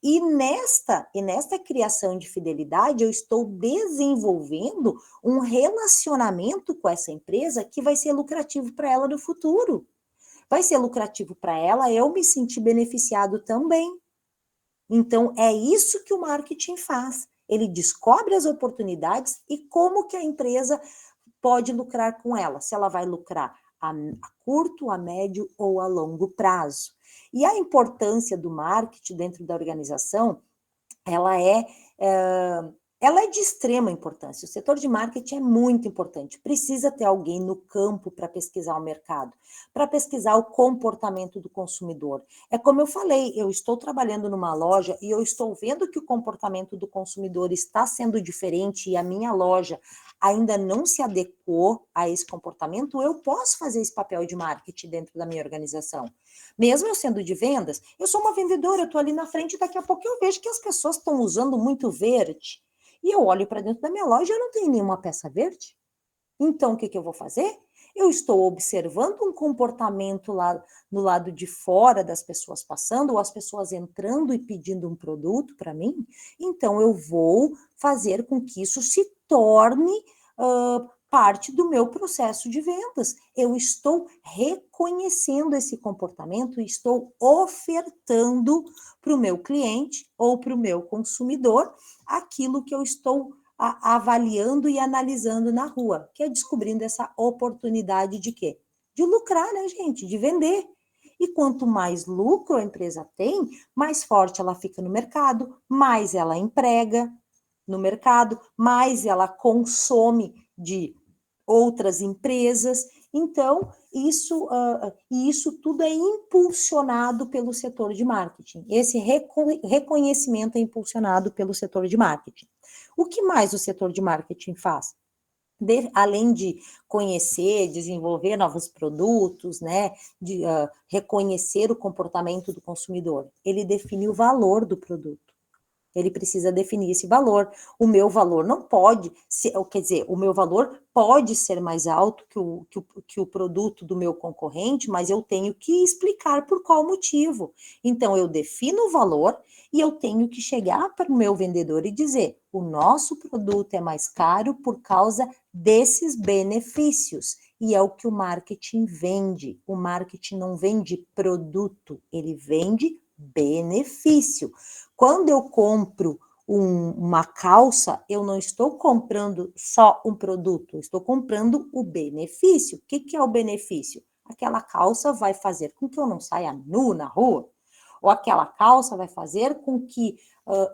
E nesta criação de fidelidade, eu estou desenvolvendo um relacionamento com essa empresa que vai ser lucrativo para ela no futuro. Vai ser lucrativo para ela eu me sentir beneficiado também. Então, é isso que o marketing faz. Ele descobre as oportunidades e como que a empresa pode lucrar com ela. Se ela vai lucrar a curto, a médio ou a longo prazo. E a importância do marketing dentro da organização, ela é, ela é de extrema importância. O setor de marketing é muito importante. Precisa ter alguém no campo para pesquisar o mercado, para pesquisar o comportamento do consumidor. É como eu falei, eu estou trabalhando numa loja e eu estou vendo que o comportamento do consumidor está sendo diferente e a minha loja ainda não se adequou a esse comportamento, eu posso fazer esse papel de marketing dentro da minha organização. Mesmo eu sendo de vendas, eu sou uma vendedora, eu estou ali na frente e daqui a pouco eu vejo que as pessoas estão usando muito verde. E eu olho para dentro da minha loja e eu não tenho nenhuma peça verde. Então, o que eu vou fazer? Eu estou observando um comportamento lá no lado de fora das pessoas passando, ou as pessoas entrando e pedindo um produto para mim. Então, eu vou fazer com que isso se torne parte do meu processo de vendas. Eu estou reconhecendo esse comportamento e estou ofertando para o meu cliente ou para o meu consumidor aquilo que eu estou avaliando e analisando na rua, que é descobrindo essa oportunidade de quê? De lucrar, né, gente? De vender. E quanto mais lucro a empresa tem, mais forte ela fica no mercado, mais ela emprega no mercado, mais ela consome de outras empresas. Então, isso tudo é impulsionado pelo setor de marketing. Esse reconhecimento é impulsionado pelo setor de marketing. O que mais o setor de marketing faz? Além de conhecer, desenvolver novos produtos, né, de reconhecer o comportamento do consumidor, ele define o valor do produto. Ele precisa definir esse valor. O meu valor não pode ser, quer dizer, o meu valor pode ser mais alto que o produto do meu concorrente, mas eu tenho que explicar por qual motivo. Então, eu defino o valor e eu tenho que chegar para o meu vendedor e dizer: o nosso produto é mais caro por causa desses benefícios. E é o que o marketing vende. O marketing não vende produto, ele vende benefício. Quando eu compro uma calça, eu não estou comprando só um produto, eu estou comprando o benefício. O que é o benefício? Aquela calça vai fazer com que eu não saia nu na rua, ou aquela calça vai fazer com que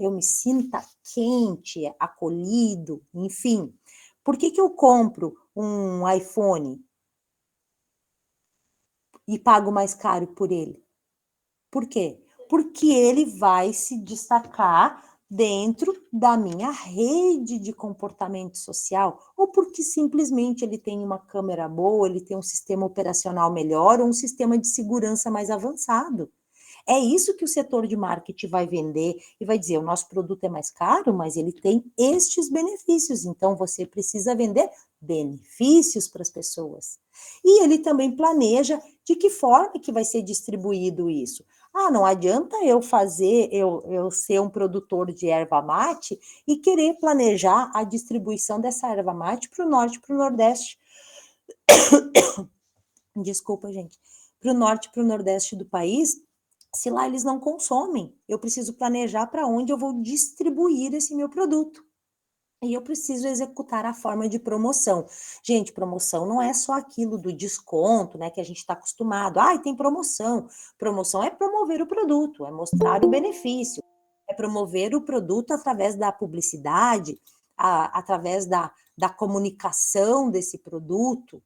eu me sinta quente, acolhido, enfim. Por que eu compro um iPhone e pago mais caro por ele? Por quê? Porque ele vai se destacar dentro da minha rede de comportamento social, ou porque simplesmente ele tem uma câmera boa, ele tem um sistema operacional melhor, ou um sistema de segurança mais avançado. É isso que o setor de marketing vai vender e vai dizer: o nosso produto é mais caro, mas ele tem estes benefícios, então você precisa vender benefícios para as pessoas. E ele também planeja de que forma que vai ser distribuído isso. Ah, não adianta eu ser um produtor de erva mate e querer planejar a distribuição dessa erva mate para o norte e para o nordeste. Desculpa, gente. Para o norte e para o nordeste do país, se lá eles não consomem. Eu preciso planejar para onde eu vou distribuir esse meu produto. E eu preciso executar a forma de promoção. Gente, promoção não é só aquilo do desconto, né, que a gente está acostumado. Ah, tem promoção. Promoção é promover o produto, é mostrar o benefício, é promover o produto através da publicidade, através da comunicação desse produto.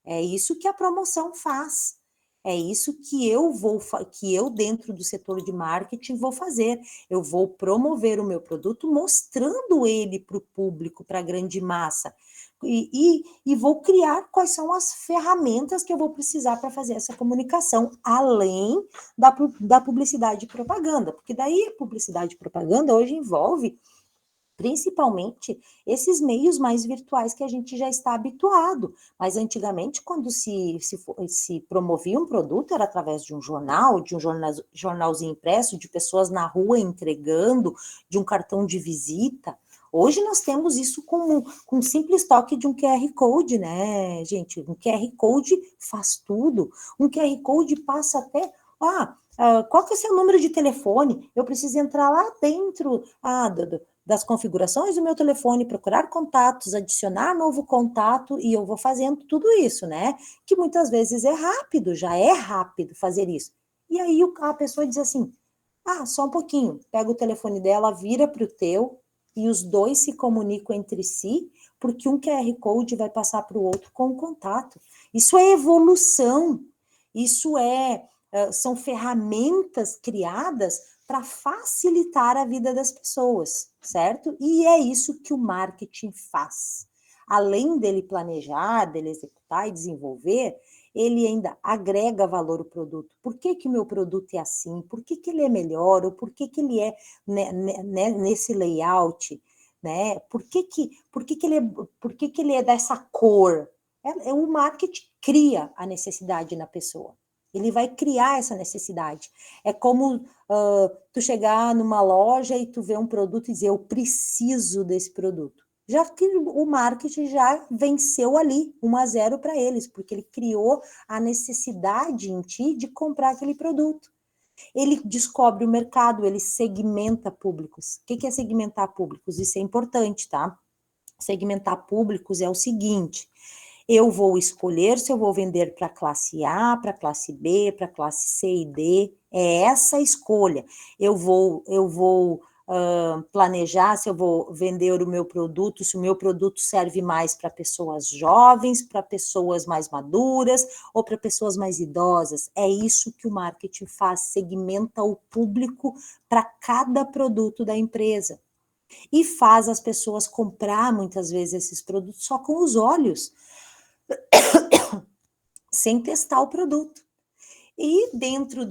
É isso que a promoção faz. É isso que eu dentro do setor de marketing vou fazer. Eu vou promover o meu produto, mostrando ele para o público, para a grande massa. E vou criar quais são as ferramentas que eu vou precisar para fazer essa comunicação, além da publicidade e propaganda, porque daí a publicidade e propaganda hoje envolve principalmente esses meios mais virtuais que a gente já está habituado. Mas antigamente, quando se promovia um produto, era através de um jornal, de um jornalzinho impresso, de pessoas na rua entregando, de um cartão de visita. Hoje nós temos isso com um simples toque de um QR Code, né, gente? Um QR Code faz tudo. Um QR Code passa até... qual que é o seu número de telefone? Eu preciso entrar lá dentro das configurações do meu telefone, procurar contatos, adicionar novo contato, e eu vou fazendo tudo isso, né? Que muitas vezes é rápido, já é rápido fazer isso. E aí a pessoa diz assim, só um pouquinho, pega o telefone dela, vira para o teu, e os dois se comunicam entre si, porque um QR Code vai passar para o outro com o contato. Isso é evolução, isso são ferramentas criadas para facilitar a vida das pessoas, certo? E é isso que o marketing faz. Além dele planejar, dele executar e desenvolver, ele ainda agrega valor ao produto. Por que que o meu produto é assim? Por que que ele é melhor? Ou por que que ele é nesse layout? Né? Por que que ele é dessa cor? O marketing cria a necessidade na pessoa. Ele vai criar essa necessidade. É como tu chegar numa loja e tu ver um produto e dizer, eu preciso desse produto. Já que o marketing já venceu ali, 1-0 para eles, porque ele criou a necessidade em ti de comprar aquele produto. Ele descobre o mercado, ele segmenta públicos. O que é segmentar públicos? Isso é importante, tá? Segmentar públicos é o seguinte: eu vou escolher se eu vou vender para classe A, para classe B, para classe C e D. É essa a escolha. Eu vou planejar se eu vou vender o meu produto, se o meu produto serve mais para pessoas jovens, para pessoas mais maduras ou para pessoas mais idosas. É isso que o marketing faz, segmenta o público para cada produto da empresa. E faz as pessoas comprar, muitas vezes, esses produtos só com os olhos, sem testar o produto. E dentro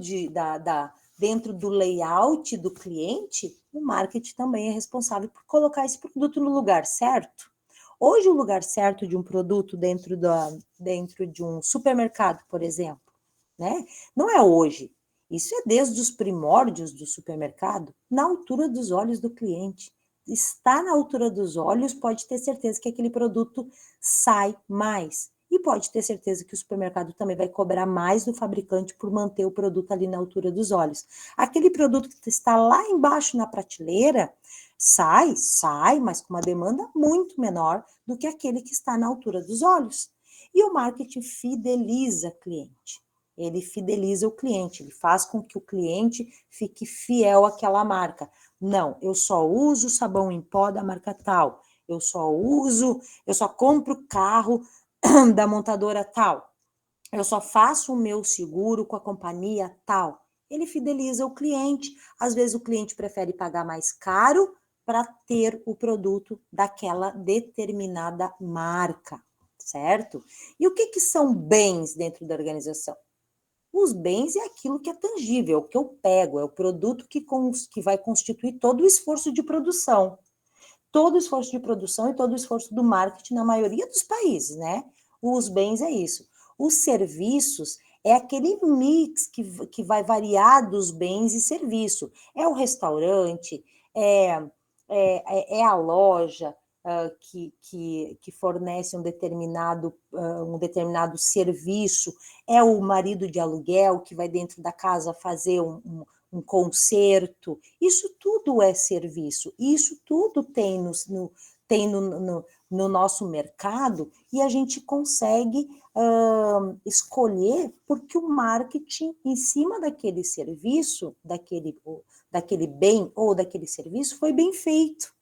do layout do cliente, o marketing também é responsável por colocar esse produto no lugar certo. Hoje, o lugar certo de um produto dentro de um supermercado, por exemplo, né? Não é hoje. Isso é desde os primórdios do supermercado, na altura dos olhos do cliente. Está na altura dos olhos, pode ter certeza que aquele produto sai mais. E pode ter certeza que o supermercado também vai cobrar mais do fabricante por manter o produto ali na altura dos olhos. Aquele produto que está lá embaixo na prateleira, sai, mas com uma demanda muito menor do que aquele que está na altura dos olhos. E o marketing fideliza o cliente. Ele fideliza o cliente, ele faz com que o cliente fique fiel àquela marca. Não, eu só uso sabão em pó da marca tal. Eu só compro carro da montadora tal. Eu só faço o meu seguro com a companhia tal. Ele fideliza o cliente. Às vezes o cliente prefere pagar mais caro para ter o produto daquela determinada marca, certo? E o que são bens dentro da organização? Os bens é aquilo que é tangível, é o que eu pego, é o produto que vai constituir todo o esforço de produção. Todo o esforço de produção e todo o esforço do marketing na maioria dos países, né? Os bens é isso. Os serviços é aquele mix que vai variar dos bens e serviço. É o restaurante, é a loja, que fornece um determinado serviço, é o marido de aluguel que vai dentro da casa fazer um concerto. Isso tudo é serviço, isso tudo tem no nosso mercado e a gente consegue escolher porque o marketing em cima daquele serviço, daquele bem ou daquele serviço foi bem feito.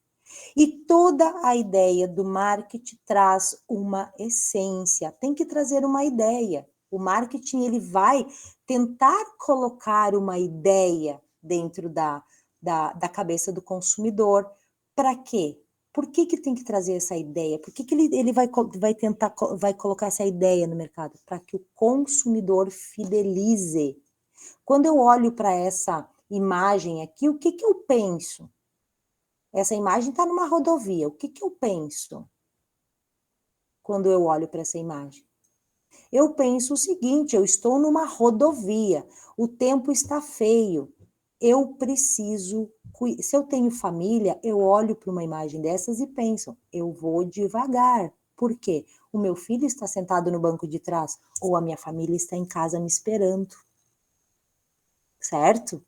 E toda a ideia do marketing traz uma essência, tem que trazer uma ideia. O marketing ele vai tentar colocar uma ideia dentro da cabeça do consumidor. Para quê? Por que tem que trazer essa ideia? Por que ele vai colocar essa ideia no mercado? Para que o consumidor fidelize. Quando eu olho para essa imagem aqui, o que eu penso? Essa imagem está numa rodovia. O que eu penso quando eu olho para essa imagem? Eu penso o seguinte: eu estou numa rodovia, o tempo está feio, eu preciso. Se eu tenho família, eu olho para uma imagem dessas e penso: eu vou devagar. Por quê? O meu filho está sentado no banco de trás, ou a minha família está em casa me esperando. Certo?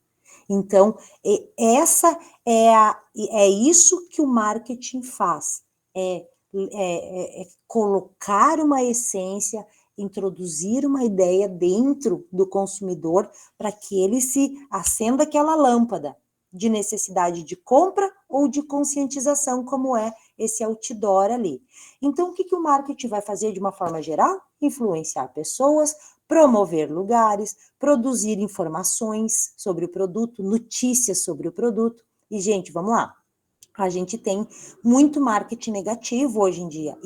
Então, é isso que o marketing faz, é colocar uma essência, introduzir uma ideia dentro do consumidor para que ele se acenda aquela lâmpada de necessidade de compra ou de conscientização, como é esse outdoor ali. Então, o que o marketing vai fazer de uma forma geral? Influenciar pessoas, promover lugares, produzir informações sobre o produto, notícias sobre o produto. E, gente, vamos lá. A gente tem muito marketing negativo hoje em dia.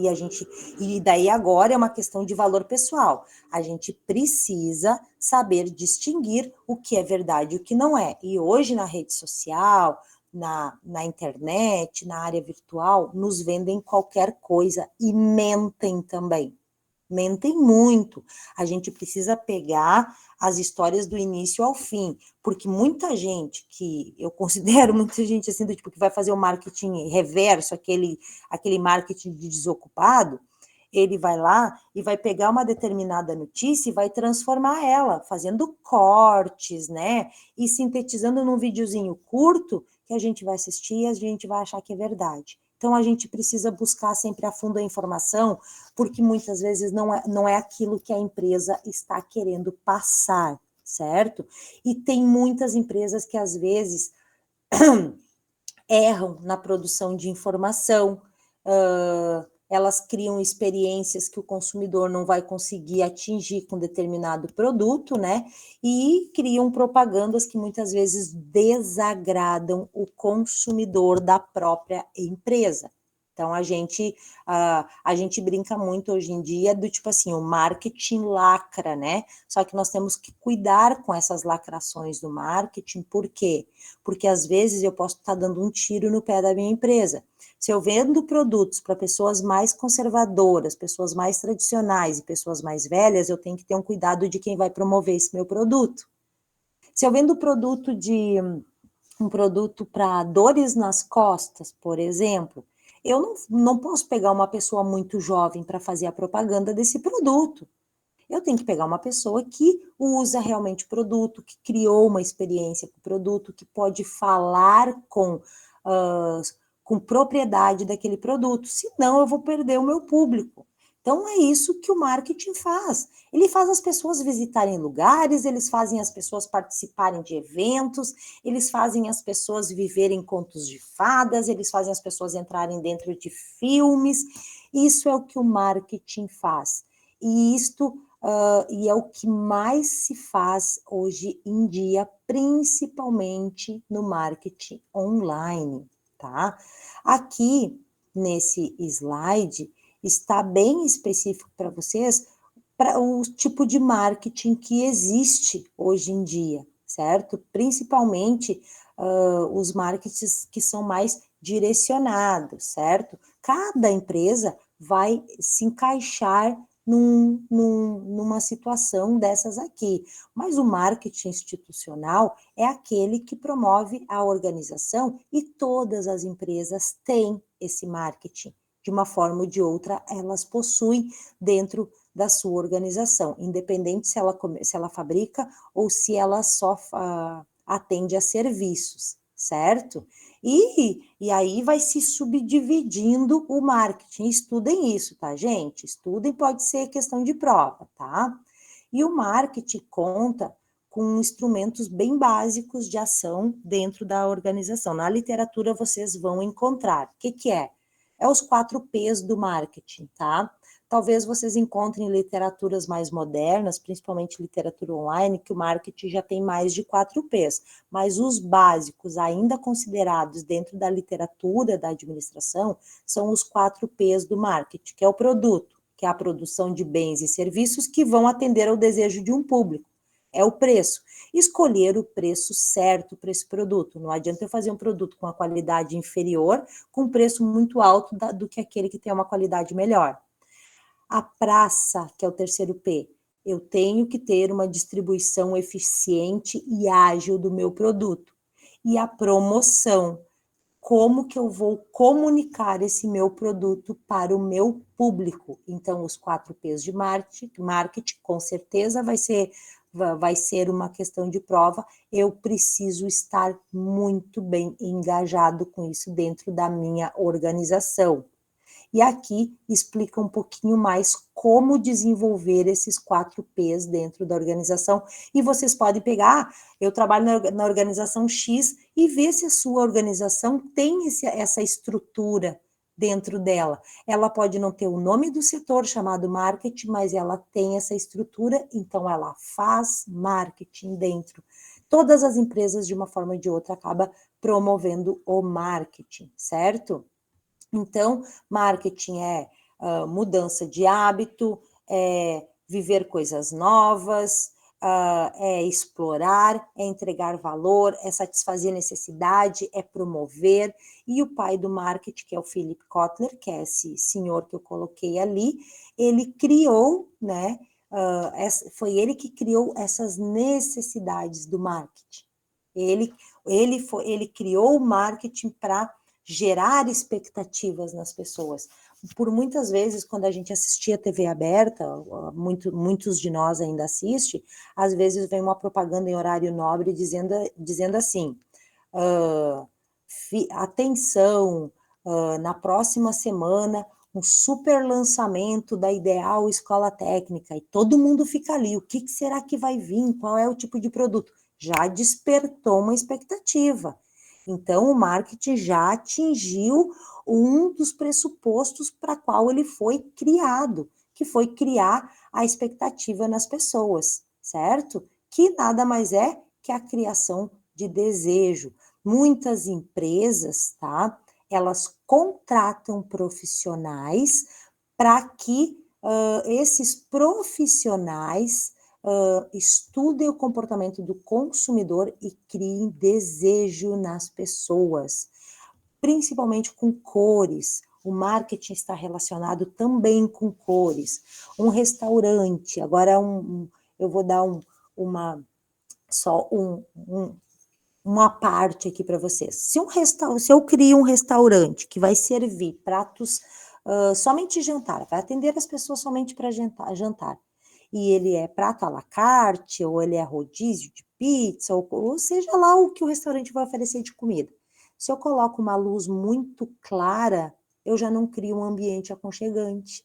E daí agora é uma questão de valor pessoal. A gente precisa saber distinguir o que é verdade e o que não é. E hoje na rede social, na internet, na área virtual, nos vendem qualquer coisa e mentem também. Mentem muito. A gente precisa pegar as histórias do início ao fim, porque muita gente que eu considero muita gente assim do tipo que vai fazer o marketing reverso, aquele marketing de desocupado, ele vai lá e vai pegar uma determinada notícia e vai transformar ela, fazendo cortes, né? E sintetizando num videozinho curto que a gente vai assistir e a gente vai achar que é verdade. Então, a gente precisa buscar sempre a fundo a informação, porque muitas vezes não é aquilo que a empresa está querendo passar, certo? E tem muitas empresas que, às vezes, erram na produção de informação, elas criam experiências que o consumidor não vai conseguir atingir com determinado produto, né? E criam propagandas que muitas vezes desagradam o consumidor da própria empresa. Então, a gente brinca muito hoje em dia do tipo assim, o marketing lacra, né? Só que nós temos que cuidar com essas lacrações do marketing, por quê? Porque às vezes eu posso estar dando um tiro no pé da minha empresa. Se eu vendo produtos para pessoas mais conservadoras, pessoas mais tradicionais e pessoas mais velhas, eu tenho que ter um cuidado de quem vai promover esse meu produto. Se eu vendo um produto para dores nas costas, por exemplo, eu não posso pegar uma pessoa muito jovem para fazer a propaganda desse produto. Eu tenho que pegar uma pessoa que usa realmente o produto, que criou uma experiência com o produto, que pode falar com propriedade daquele produto, senão eu vou perder o meu público. Então, é isso que o marketing faz. Ele faz as pessoas visitarem lugares, eles fazem as pessoas participarem de eventos, eles fazem as pessoas viverem contos de fadas, eles fazem as pessoas entrarem dentro de filmes. Isso é o que o marketing faz. E é o que mais se faz hoje em dia, principalmente no marketing online. tá? Aqui, nesse slide, está bem específico para vocês para o tipo de marketing que existe hoje em dia, certo? Principalmente os marketings que são mais direcionados, certo? Cada empresa vai se encaixar numa situação dessas aqui, mas o marketing institucional é aquele que promove a organização e todas as empresas têm esse marketing. De uma forma ou de outra, elas possuem dentro da sua organização, independente se ela fabrica ou se ela só atende a serviços, certo? E aí vai se subdividindo o marketing. Estudem isso, tá, gente? Estudem, pode ser questão de prova, tá? E o marketing conta com instrumentos bem básicos de ação dentro da organização. Na literatura vocês vão encontrar. O que é? É os 4 P's do marketing, tá? Talvez vocês encontrem literaturas mais modernas, principalmente literatura online, que o marketing já tem mais de 4 P's, mas os básicos, ainda considerados dentro da literatura da administração, são os 4 P's do marketing, que é o produto, que é a produção de bens e serviços que vão atender ao desejo de um público. É o preço. Escolher o preço certo para esse produto. Não adianta eu fazer um produto com uma qualidade inferior, com um preço muito alto do que aquele que tem uma qualidade melhor. A praça, que é o terceiro P, eu tenho que ter uma distribuição eficiente e ágil do meu produto. E a promoção, como que eu vou comunicar esse meu produto para o meu público? Então, os 4 P's de marketing com certeza vai ser uma questão de prova. Eu preciso estar muito bem engajado com isso dentro da minha organização. E aqui explica um pouquinho mais como desenvolver esses 4 P's dentro da organização. E vocês podem pegar, eu trabalho na organização X, e ver se a sua organização tem essa estrutura dentro dela. Ela pode não ter o nome do setor chamado marketing, mas ela tem essa estrutura, então ela faz marketing dentro. Todas as empresas, de uma forma ou de outra, acabam promovendo o marketing, certo? Então, marketing é mudança de hábito, é viver coisas novas, é explorar, é entregar valor, é satisfazer necessidade, é promover. E o pai do marketing, que é o Philip Kotler, que é esse senhor que eu coloquei ali, ele criou, né? Foi ele que criou essas necessidades do marketing. Ele criou o marketing para gerar expectativas nas pessoas. Por muitas vezes, quando a gente assistia TV aberta, muitos de nós ainda assistem, às vezes vem uma propaganda em horário nobre dizendo assim, atenção, na próxima semana, um super lançamento da Ideal Escola Técnica, e todo mundo fica ali, o que será que vai vir, qual é o tipo de produto? Já despertou uma expectativa. Então, o marketing já atingiu um dos pressupostos para qual ele foi criado, que foi criar a expectativa nas pessoas, certo? Que nada mais é que a criação de desejo. Muitas empresas, tá? Elas contratam profissionais para que esses profissionais estudem o comportamento do consumidor e criem desejo nas pessoas, principalmente com cores. O marketing está relacionado também com cores. Um restaurante, agora eu vou dar uma parte aqui para vocês. Se eu crio um restaurante que vai servir pratos somente jantar, vai atender as pessoas somente para jantar, e ele é prato à la carte, ou ele é rodízio de pizza, ou seja lá o que o restaurante vai oferecer de comida. Se eu coloco uma luz muito clara, eu já não crio um ambiente aconchegante.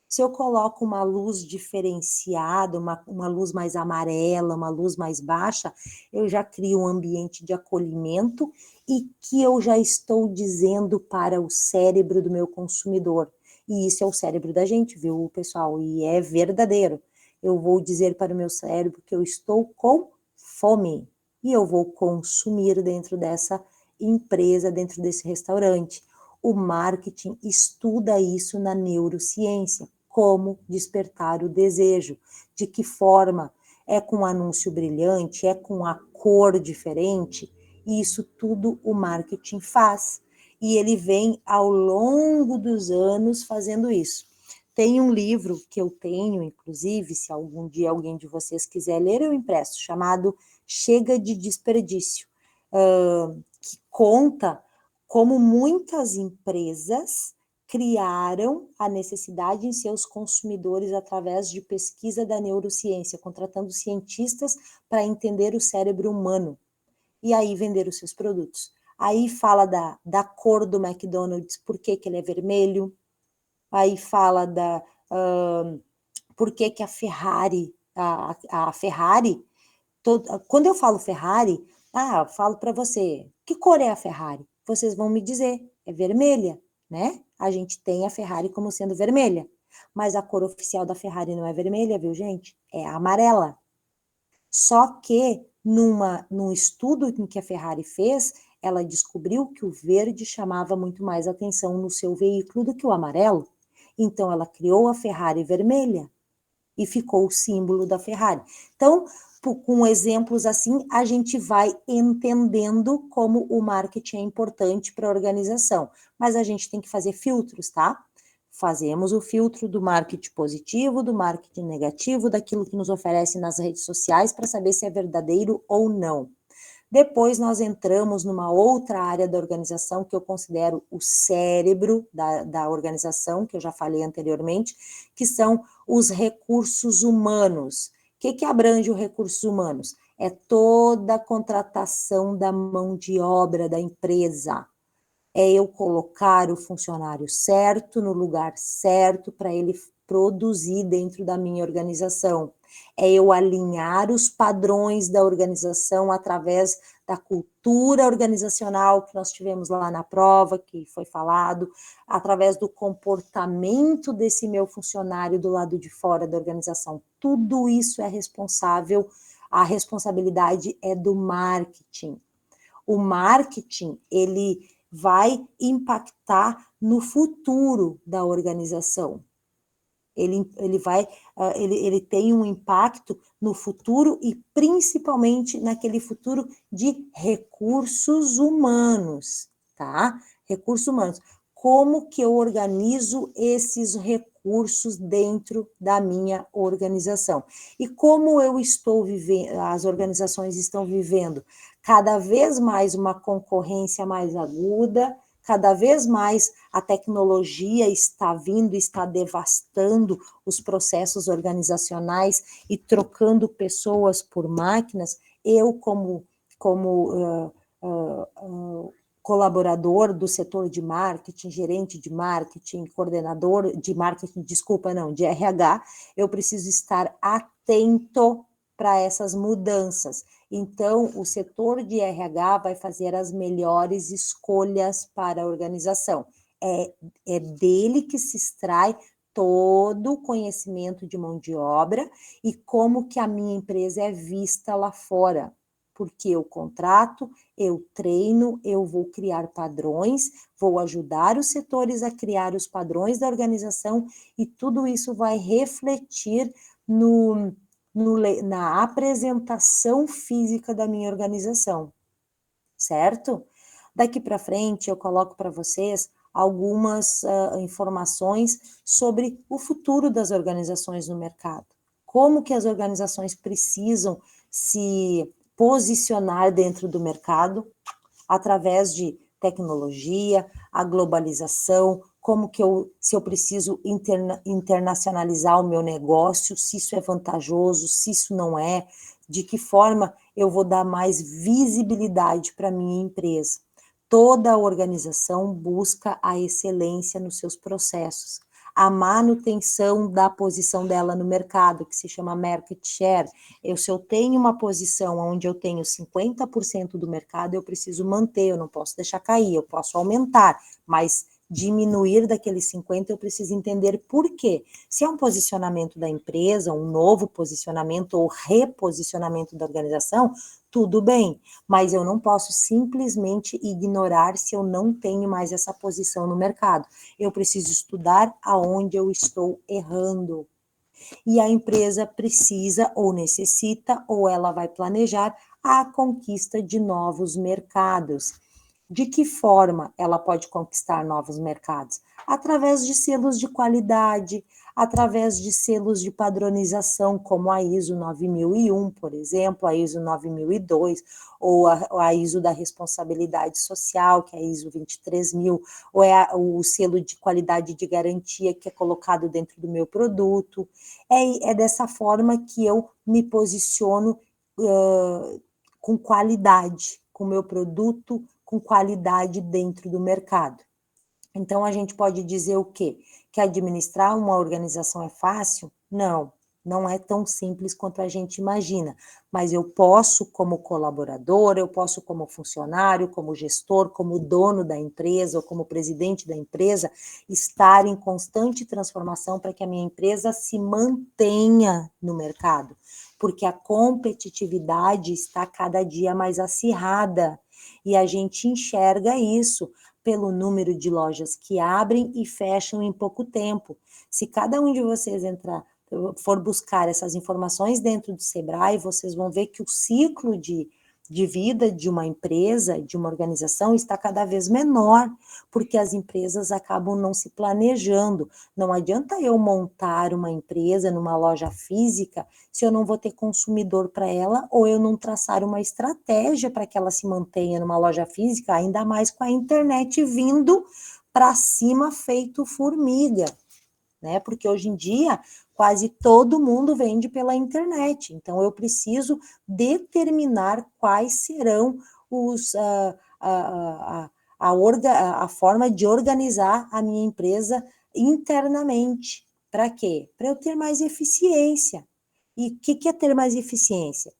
Se eu coloco uma luz diferenciada, uma luz mais amarela, uma luz mais baixa, eu já crio um ambiente de acolhimento e que eu já estou dizendo para o cérebro do meu consumidor. E isso é o cérebro da gente, viu, pessoal? E é verdadeiro. Eu vou dizer para o meu cérebro que eu estou com fome e eu vou consumir dentro dessa empresa dentro desse restaurante. O marketing estuda isso na neurociência, como despertar o desejo, de que forma, é com um anúncio brilhante, é com a cor diferente, e isso tudo o marketing faz. E ele vem ao longo dos anos fazendo isso. Tem um livro que eu tenho, inclusive, se algum dia alguém de vocês quiser ler, eu empresto, chamado Chega de Desperdício, que conta como muitas empresas criaram a necessidade em seus consumidores através de pesquisa da neurociência, contratando cientistas para entender o cérebro humano e aí vender os seus produtos. Aí fala da cor do McDonald's, por que ele é vermelho, aí fala por que a Ferrari, a Ferrari, quando eu falo Ferrari, eu falo para você, que cor é a Ferrari? Vocês vão me dizer, é vermelha, né? A gente tem a Ferrari como sendo vermelha, mas a cor oficial da Ferrari não é vermelha, viu, gente? É amarela. Só que num estudo em que a Ferrari fez, ela descobriu que o verde chamava muito mais atenção no seu veículo do que o amarelo. Então ela criou a Ferrari vermelha e ficou o símbolo da Ferrari. Então, com exemplos assim, a gente vai entendendo como o marketing é importante para a organização. Mas a gente tem que fazer filtros, tá? Fazemos o filtro do marketing positivo, do marketing negativo, daquilo que nos oferece nas redes sociais para saber se é verdadeiro ou não. Depois nós entramos numa outra área da organização que eu considero o cérebro da organização, que eu já falei anteriormente, que são os recursos humanos. O que abrange os recursos humanos? É toda a contratação da mão de obra da empresa. É eu colocar o funcionário certo no lugar certo para ele produzir dentro da minha organização. É eu alinhar os padrões da organização através da cultura organizacional que nós tivemos lá na prova, que foi falado, através do comportamento desse meu funcionário do lado de fora da organização. Tudo isso é responsável, a responsabilidade é do marketing. O marketing, ele vai impactar no futuro da organização. Ele tem um impacto no futuro e principalmente naquele futuro de recursos humanos, tá? Recursos humanos. Como que eu organizo esses recursos dentro da minha organização? E como eu estou vivendo, as organizações estão vivendo cada vez mais uma concorrência mais aguda, cada vez mais a tecnologia está vindo, está devastando os processos organizacionais e trocando pessoas por máquinas. Eu, como colaborador do setor de marketing, gerente de marketing, coordenador de marketing, de RH, eu preciso estar atento para essas mudanças. Então, o setor de RH vai fazer as melhores escolhas para a organização. É dele que se extrai todo o conhecimento de mão de obra e como que a minha empresa é vista lá fora. Porque eu contrato, eu treino, eu vou criar padrões, vou ajudar os setores a criar os padrões da organização e tudo isso vai refletir na apresentação física da minha organização, certo? Daqui para frente eu coloco para vocês algumas informações sobre o futuro das organizações no mercado. Como que as organizações precisam se posicionar dentro do mercado através de tecnologia, a globalização, como que se eu preciso internacionalizar o meu negócio, se isso é vantajoso, se isso não é, de que forma eu vou dar mais visibilidade para a minha empresa. Toda organização busca a excelência nos seus processos, a manutenção da posição dela no mercado, que se chama market share. Se eu tenho uma posição onde eu tenho 50% do mercado, eu preciso manter, eu não posso deixar cair, eu posso aumentar, mas diminuir daqueles 50, eu preciso entender por quê. Se é um posicionamento da empresa, um novo posicionamento ou reposicionamento da organização, tudo bem, mas eu não posso simplesmente ignorar se eu não tenho mais essa posição no mercado. Eu preciso estudar aonde eu estou errando. E a empresa precisa ou necessita, ou ela vai planejar a conquista de novos mercados. De que forma ela pode conquistar novos mercados? Através de selos de qualidade, através de selos de padronização, como a ISO 9001, por exemplo, a ISO 9002, ou a ISO da responsabilidade social, que é a ISO 23000, ou o selo de qualidade de garantia que é colocado dentro do meu produto. É dessa forma que eu me posiciono com qualidade, com o meu produto com qualidade dentro do mercado. Então, a gente pode dizer o quê? Que administrar uma organização é fácil? Não, não é tão simples quanto a gente imagina, mas eu posso, como colaborador, eu posso, como funcionário, como gestor, como dono da empresa ou como presidente da empresa, estar em constante transformação para que a minha empresa se mantenha no mercado, porque a competitividade está cada dia mais acirrada e a gente enxerga isso pelo número de lojas que abrem e fecham em pouco tempo. Se cada um de vocês for buscar essas informações dentro do Sebrae, vocês vão ver que o ciclo de vida de uma empresa, de uma organização, está cada vez menor, porque as empresas acabam não se planejando. Não adianta eu montar uma empresa numa loja física se eu não vou ter consumidor para ela, ou eu não traçar uma estratégia para que ela se mantenha numa loja física, ainda mais com a internet vindo para cima feito formiga, né? Porque hoje em dia quase todo mundo vende pela internet, então eu preciso determinar quais serão a forma de organizar a minha empresa internamente. Para quê? Para eu ter mais eficiência. E o que é ter mais eficiência?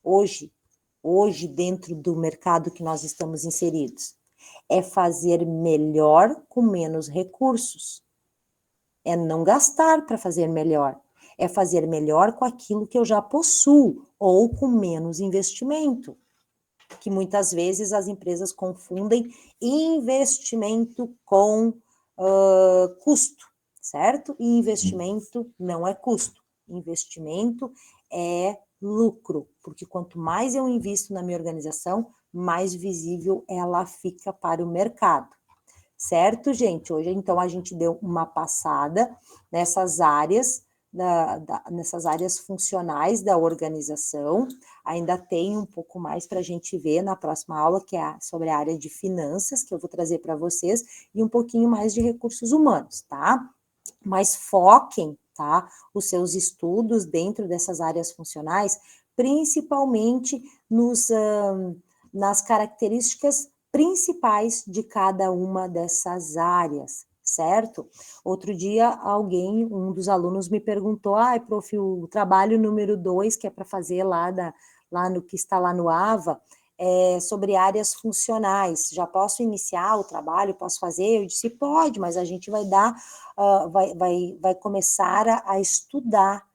Hoje, dentro do mercado que nós estamos inseridos, é fazer melhor com menos recursos. É não gastar para fazer melhor. É fazer melhor com aquilo que eu já possuo, ou com menos investimento. Que muitas vezes as empresas confundem investimento com custo, certo? E investimento não é custo. Investimento é lucro, porque quanto mais eu invisto na minha organização, mais visível ela fica para o mercado. Certo, gente? Hoje, então, a gente deu uma passada nessas áreas, nessas áreas funcionais da organização. Ainda tem um pouco mais para a gente ver na próxima aula, que é sobre a área de finanças, que eu vou trazer para vocês, e um pouquinho mais de recursos humanos, tá? Mas foquem, tá, os seus estudos dentro dessas áreas funcionais, principalmente nas características principais de cada uma dessas áreas, certo? Outro dia, um dos alunos me perguntou, prof, o trabalho número 2, que é para fazer lá no que está lá no AVA, sobre áreas funcionais, já posso iniciar o trabalho, posso fazer? Eu disse, pode, mas a gente vai vai começar a estudar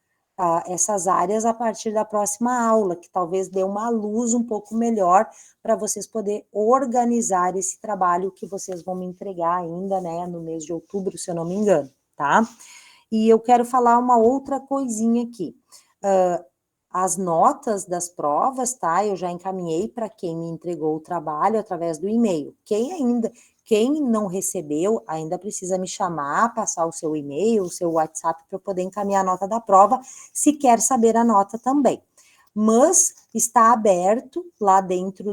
essas áreas a partir da próxima aula, que talvez dê uma luz um pouco melhor para vocês poderem organizar esse trabalho que vocês vão me entregar ainda, né, no mês de outubro, se eu não me engano, tá? E eu quero falar uma outra coisinha aqui. As notas das provas, tá? Eu já encaminhei para quem me entregou o trabalho através do e-mail. Quem não recebeu, ainda precisa me chamar, passar o seu e-mail, o seu WhatsApp, para eu poder encaminhar a nota da prova, se quer saber a nota também. Mas está aberto lá dentro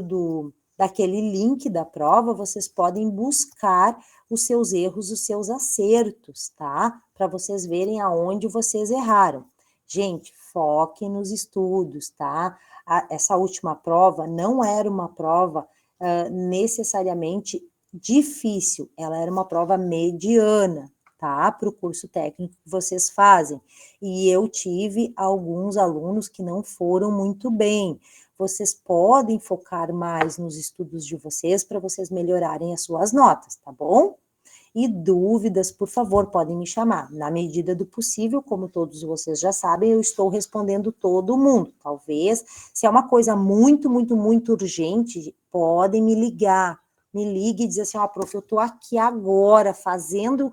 daquele link da prova, vocês podem buscar os seus erros, os seus acertos, tá? Para vocês verem aonde vocês erraram. Gente, foquem nos estudos, tá? Essa última prova não era uma prova necessariamente difícil, ela era uma prova mediana, tá? Para o curso técnico que vocês fazem. E eu tive alguns alunos que não foram muito bem. Vocês podem focar mais nos estudos de vocês para vocês melhorarem as suas notas, tá bom? E dúvidas, por favor, podem me chamar. Na medida do possível, como todos vocês já sabem, eu estou respondendo todo mundo. Talvez, se é uma coisa muito, muito, muito urgente, podem me ligar. Me ligue e dizer assim, prof, eu estou aqui agora fazendo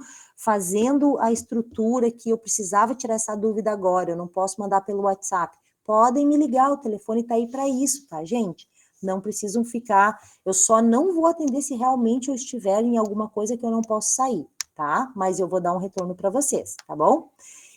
a estrutura que eu precisava tirar essa dúvida agora, eu não posso mandar pelo WhatsApp. Podem me ligar, o telefone está aí para isso, tá, gente? Não precisam ficar, eu só não vou atender se realmente eu estiver em alguma coisa que eu não posso sair, tá? Mas eu vou dar um retorno para vocês, tá bom?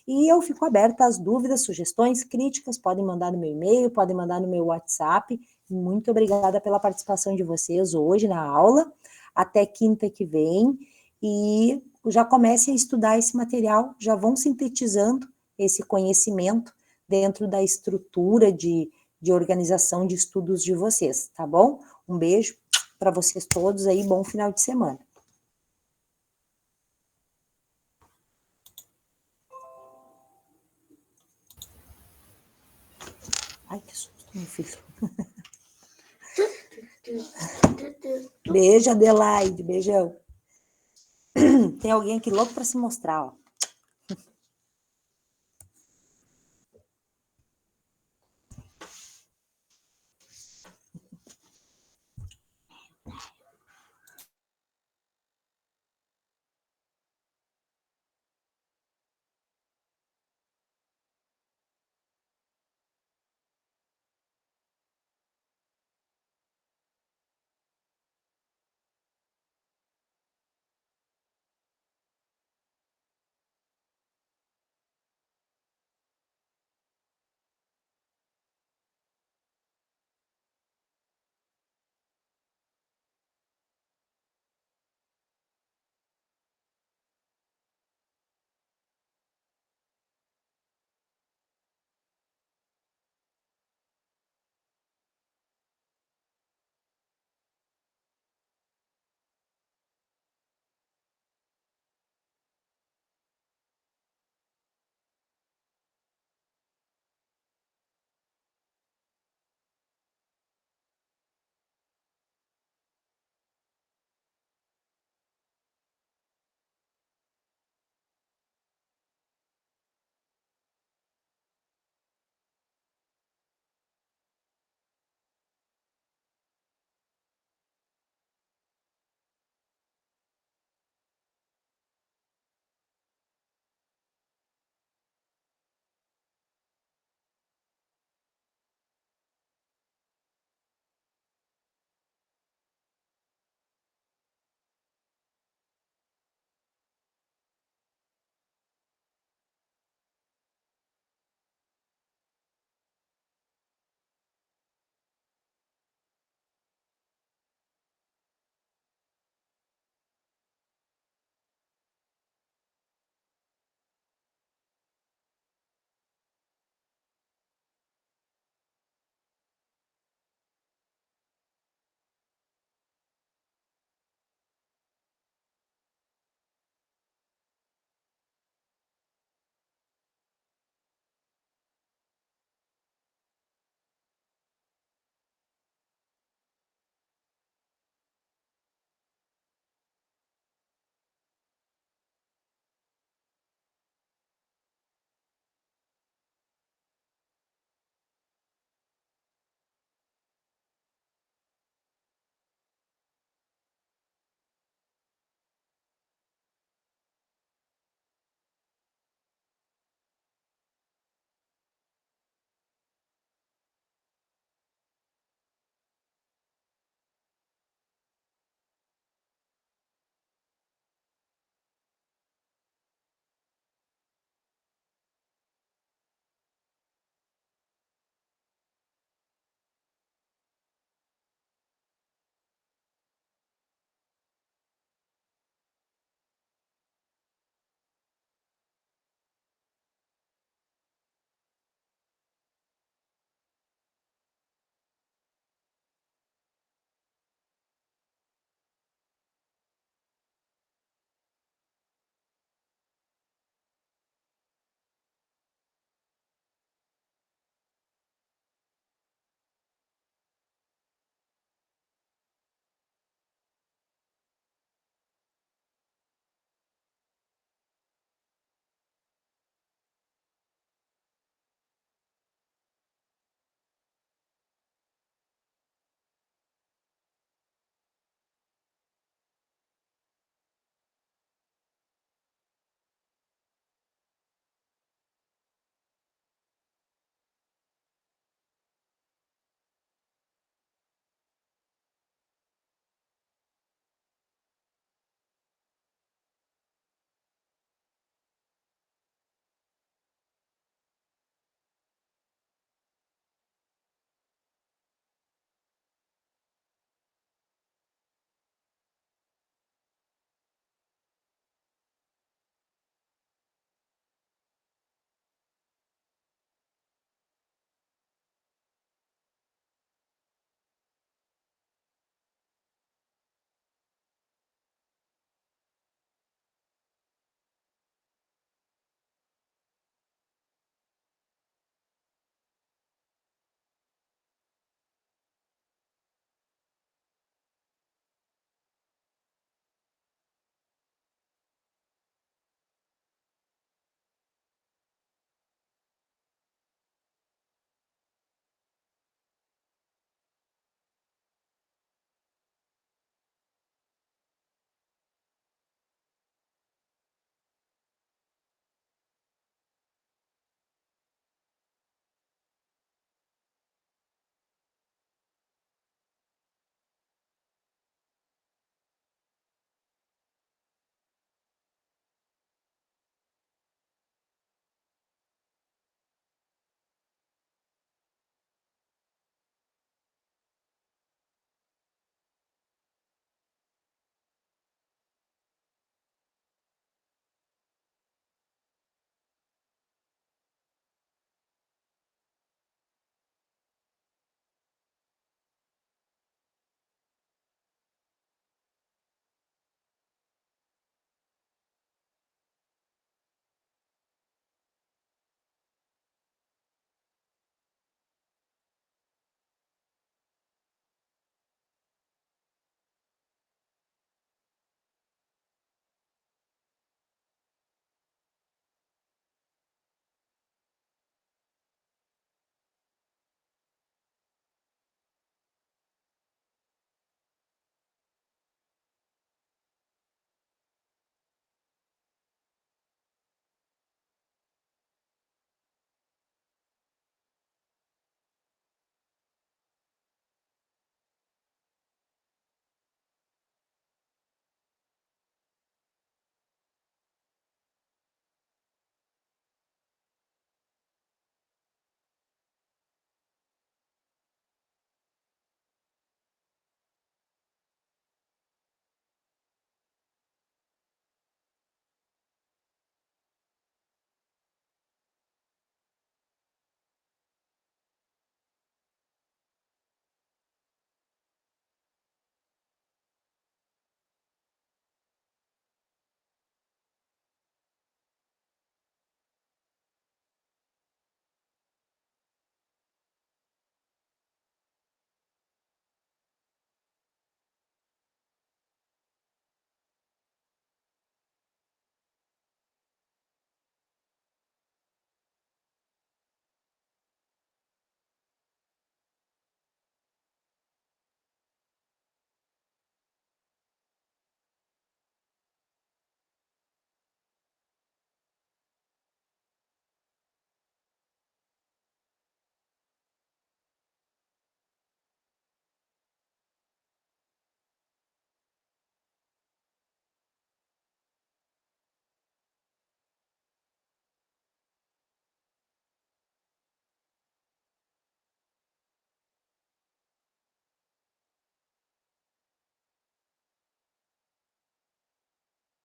E eu fico aberta às dúvidas, sugestões, críticas, podem mandar no meu e-mail, podem mandar no meu WhatsApp. Muito obrigada pela participação de vocês hoje na aula, até quinta que vem, e já comecem a estudar esse material, já vão sintetizando esse conhecimento dentro da estrutura de organização de estudos de vocês, tá bom? Um beijo para vocês todos aí, bom final de semana. Ai, que susto, meu filho. Beijo, Adelaide, beijão. Tem alguém aqui louco para se mostrar, ó.